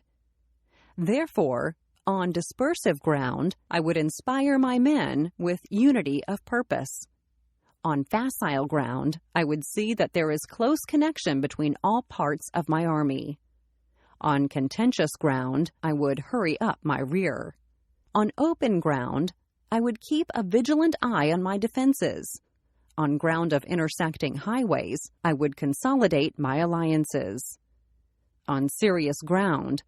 Therefore, on dispersive ground, I would inspire my men with unity of purpose. On facile ground, I would see that there is close connection between all parts of my army. On contentious ground, I would hurry up my rear. On open ground, I would keep a vigilant eye on my defenses. On ground of intersecting highways, I would consolidate my alliances. On serious ground,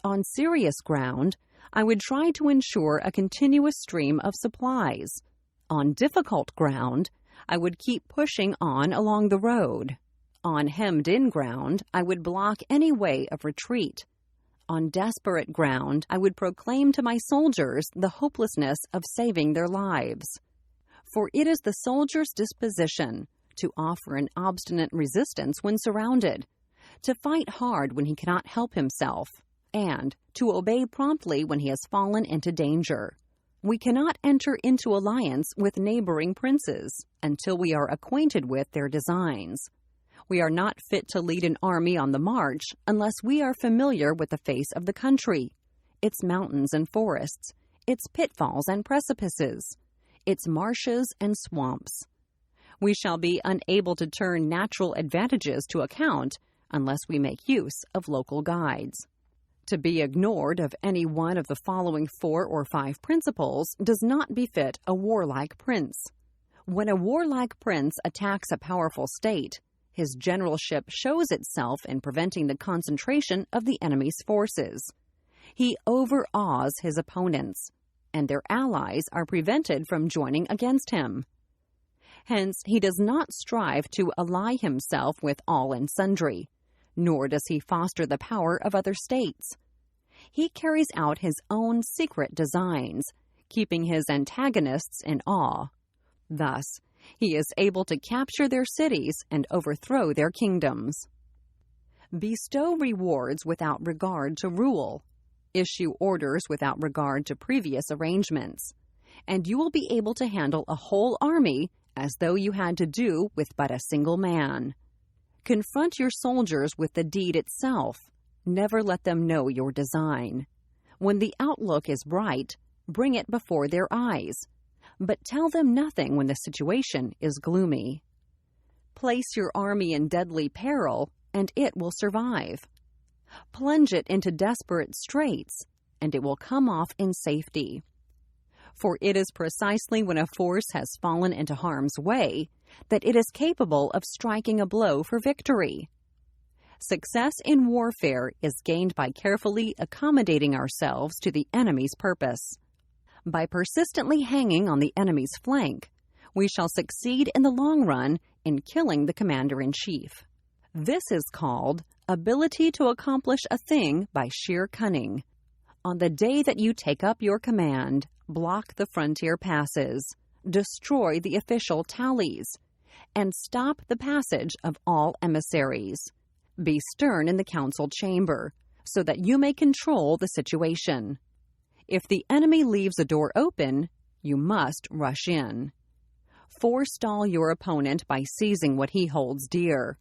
On serious ground, I would try to ensure a continuous stream of supplies. On difficult ground, I would keep pushing on along the road. On hemmed-in ground, I would block any way of retreat. On desperate ground, I would proclaim to my soldiers the hopelessness of saving their lives. For it is the soldier's disposition to offer an obstinate resistance when surrounded, to fight hard when he cannot help himself, and to obey promptly when he has fallen into danger. We cannot enter into alliance with neighboring princes until we are acquainted with their designs. We are not fit to lead an army on the march unless we are familiar with the face of the country, its mountains and forests, its pitfalls and precipices, its marshes and swamps. We shall be unable to turn natural advantages to account unless we make use of local guides. To be ignored of any one of the following 4 or 5 principles does not befit a warlike prince. When a warlike prince attacks a powerful state, his generalship shows itself in preventing the concentration of the enemy's forces. He overawes his opponents, and their allies are prevented from joining against him. Hence, he does not strive to ally himself with all and sundry, nor does he foster the power of other states. He carries out his own secret designs, keeping his antagonists in awe. Thus, he is able to capture their cities and overthrow their kingdoms. Bestow rewards without regard to rule. Issue orders without regard to previous arrangements, and you will be able to handle a whole army as though you had to do with but a single man. Confront your soldiers with the deed itself. Never let them know your design. When the outlook is bright, bring it before their eyes, but tell them nothing when the situation is gloomy. Place your army in deadly peril, and it will survive. Plunge it into desperate straits, and it will come off in safety. For it is precisely when a force has fallen into harm's way that it is capable of striking a blow for victory. Success in warfare is gained by carefully accommodating ourselves to the enemy's purpose. By persistently hanging on the enemy's flank, we shall succeed in the long run in killing the commander-in-chief. This is called ability to accomplish a thing by sheer cunning. On the day that you take up your command, block the frontier passes, destroy the official tallies, and stop the passage of all emissaries. Be stern in the council chamber, so that you may control the situation. If the enemy leaves a door open, you must rush in. Forestall your opponent by seizing what he holds dear,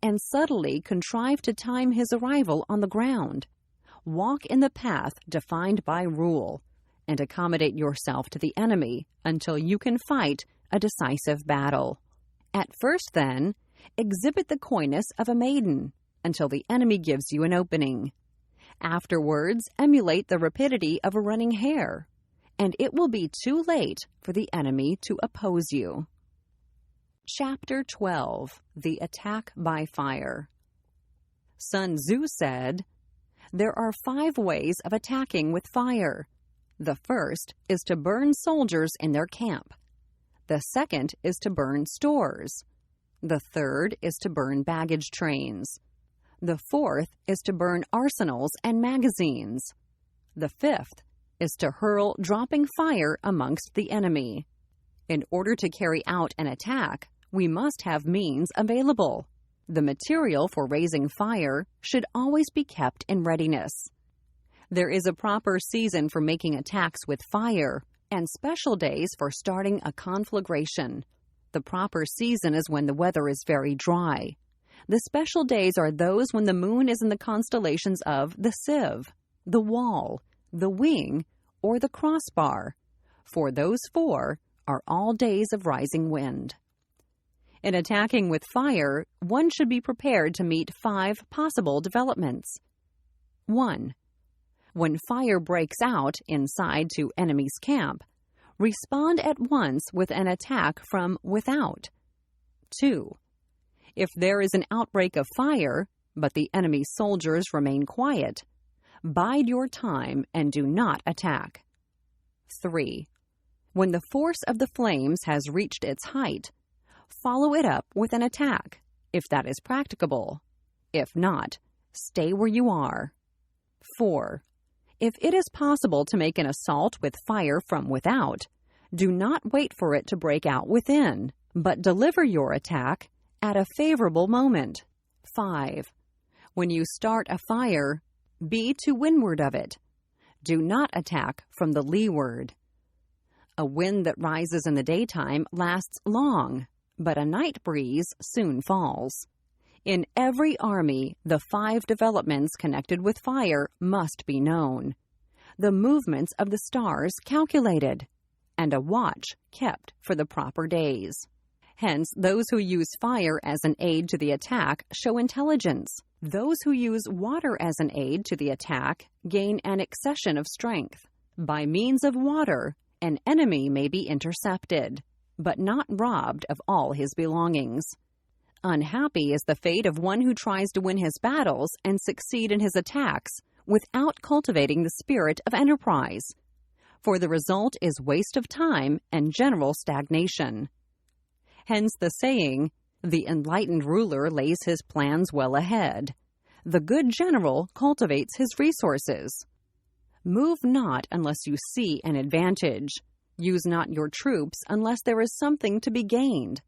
and subtly contrive to time his arrival on the ground. Walk in the path defined by rule, and accommodate yourself to the enemy until you can fight a decisive battle. At first, then, exhibit the coyness of a maiden until the enemy gives you an opening. Afterwards, emulate the rapidity of a running hare, and it will be too late for the enemy to oppose you. Chapter 12. The Attack by Fire. Sun Tzu said, "There are 5 ways of attacking with fire. The first is to burn soldiers in their camp. The second is to burn stores. The third is to burn baggage trains. The fourth is to burn arsenals and magazines. The fifth is to hurl dropping fire amongst the enemy. In order to carry out an attack, we must have means available. The material for raising fire should always be kept in readiness. There is a proper season for making attacks with fire, and special days for starting a conflagration. The proper season is when the weather is very dry. The special days are those when the moon is in the constellations of the sieve, the wall, the wing, or the crossbar, for those 4 are all days of rising wind. In attacking with fire, one should be prepared to meet 5 possible developments. 1. When fire breaks out inside to enemy's camp, respond at once with an attack from without. 2. If there is an outbreak of fire, but the enemy's soldiers remain quiet, bide your time and do not attack. 3. When the force of the flames has reached its height, follow it up with an attack, if that is practicable. If not, stay where you are. 4. If it is possible to make an assault with fire from without, do not wait for it to break out within, but deliver your attack at a favorable moment. 5. When you start a fire, be to windward of it. Do not attack from the leeward. A wind that rises in the daytime lasts long, but a night breeze soon falls. In every army, the 5 developments connected with fire must be known, the movements of the stars calculated, and a watch kept for the proper days. Hence, those who use fire as an aid to the attack show intelligence. Those who use water as an aid to the attack gain an accession of strength. By means of water, an enemy may be intercepted, but not robbed of all his belongings. Unhappy is the fate of one who tries to win his battles and succeed in his attacks without cultivating the spirit of enterprise, for the result is waste of time and general stagnation. Hence the saying, "The enlightened ruler lays his plans well ahead. The good general cultivates his resources." Move not unless you see an advantage. Use not your troops unless there is something to be gained.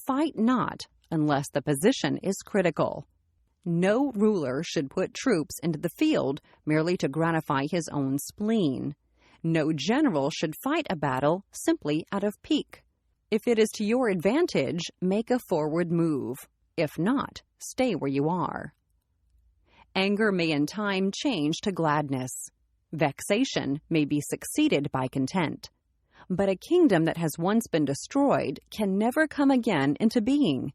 Fight not unless the position is critical. No ruler should put troops into the field merely to gratify his own spleen. No general should fight a battle simply out of pique. If it is to your advantage, make a forward move. If not, stay where you are. Anger may in time change to gladness. Vexation may be succeeded by content. But a kingdom that has once been destroyed can never come again into being,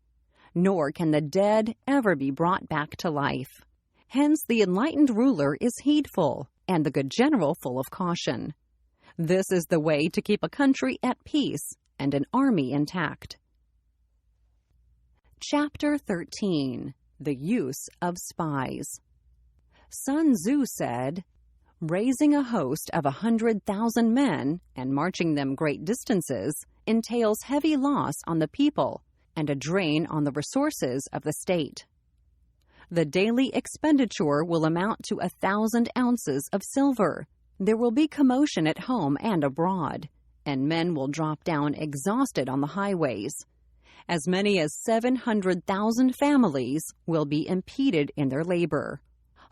nor can the dead ever be brought back to life. Hence the enlightened ruler is heedful, and the good general full of caution. This is the way to keep a country at peace and an army intact. Chapter 13. The Use of Spies. Sun Tzu said, "Raising a host of 100,000 men and marching them great distances entails heavy loss on the people and a drain on the resources of the state. The daily expenditure will amount to 1,000 ounces of silver. There will be commotion at home and abroad, and men will drop down exhausted on the highways. As many as 700,000 families will be impeded in their labor.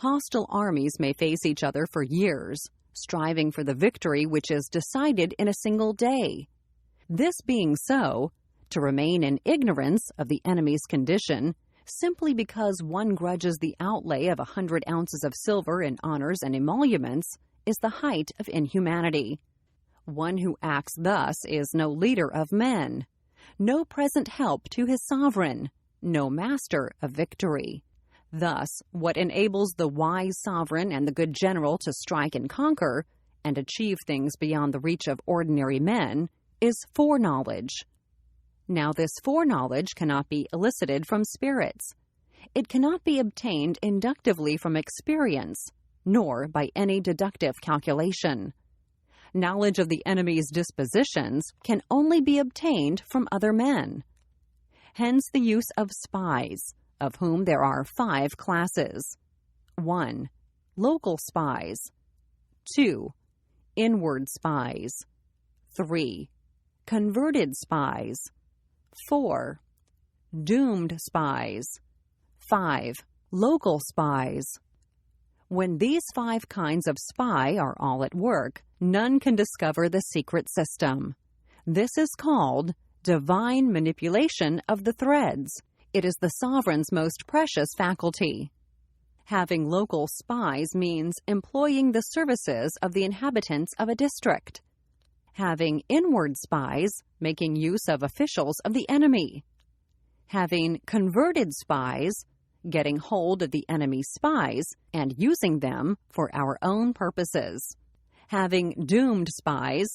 Hostile armies may face each other for years, striving for the victory which is decided in a single day. This being so, to remain in ignorance of the enemy's condition, simply because one grudges the outlay of 100 ounces of silver in honors and emoluments, is the height of inhumanity. One who acts thus is no leader of men, no present help to his sovereign, no master of victory. Thus, what enables the wise sovereign and the good general to strike and conquer, and achieve things beyond the reach of ordinary men, is foreknowledge. Now this foreknowledge cannot be elicited from spirits. It cannot be obtained inductively from experience, nor by any deductive calculation. Knowledge of the enemy's dispositions can only be obtained from other men. Hence the use of spies, of whom there are 5 classes. 1. Local spies. 2. Inward spies. 3. Converted spies. 4. Doomed spies. 5. Local spies. When these 5 kinds of spy are all at work, none can discover the secret system. This is called divine manipulation of the threads. It is the sovereign's most precious faculty. Having local spies means employing the services of the inhabitants of a district. Having inward spies, making use of officials of the enemy. Having converted spies, getting hold of the enemy's spies and using them for our own purposes. Having doomed spies,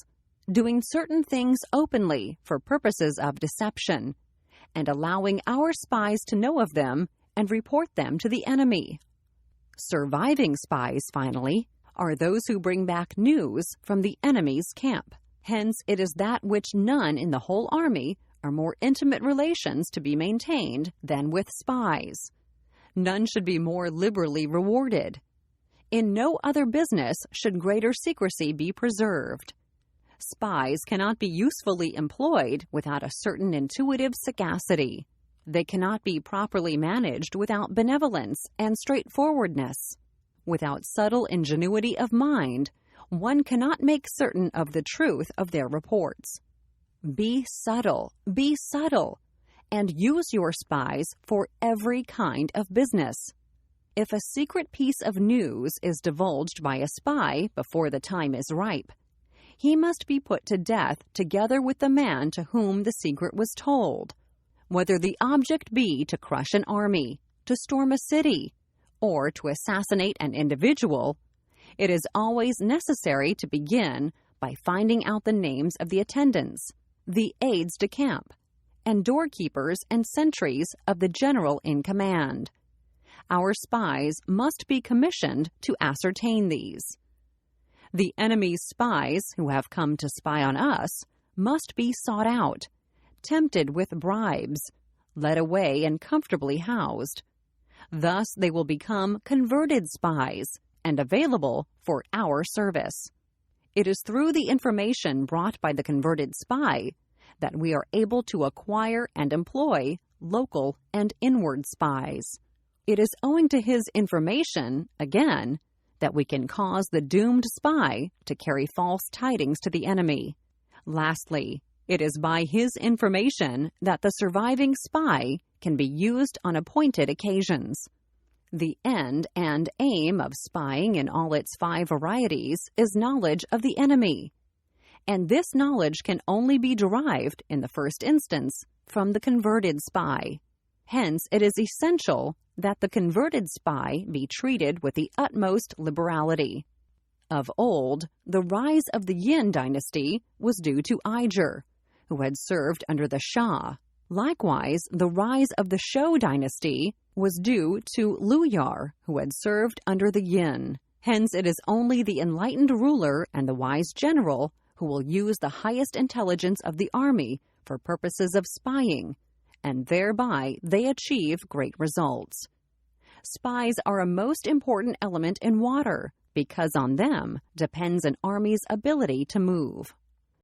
doing certain things openly for purposes of deception, and allowing our spies to know of them and report them to the enemy. Surviving spies, finally, are those who bring back news from the enemy's camp. Hence, it is that which none in the whole army are more intimate relations to be maintained than with spies. None should be more liberally rewarded. In no other business should greater secrecy be preserved. Spies cannot be usefully employed without a certain intuitive sagacity. They cannot be properly managed without benevolence and straightforwardness. Without subtle ingenuity of mind, one cannot make certain of the truth of their reports. Be subtle, and use your spies for every kind of business. If a secret piece of news is divulged by a spy before the time is ripe, he must be put to death together with the man to whom the secret was told. Whether the object be to crush an army, to storm a city, or to assassinate an individual, it is always necessary to begin by finding out the names of the attendants, the aides de camp, and doorkeepers and sentries of the general in command. Our spies must be commissioned to ascertain these. The enemy's spies who have come to spy on us must be sought out, tempted with bribes, led away and comfortably housed. Thus they will become converted spies and available for our service. It is through the information brought by the converted spy that we are able to acquire and employ local and inward spies. It is owing to his information, again, that we can cause the doomed spy to carry false tidings to the enemy. Lastly, it is by his information that the surviving spy can be used on appointed occasions. The end and aim of spying in all its 5 varieties is knowledge of the enemy, and this knowledge can only be derived, in the first instance, from the converted spy. Hence, it is essential that the converted spy be treated with the utmost liberality. Of old, the rise of the Yin dynasty was due to Iger, who had served under the Shah. Likewise, the rise of the Shou dynasty was due to Luyar, who had served under the Yin. Hence, it is only the enlightened ruler and the wise general who will use the highest intelligence of the army for purposes of spying, and thereby they achieve great results. Spies are a most important element in water, because on them depends an army's ability to move.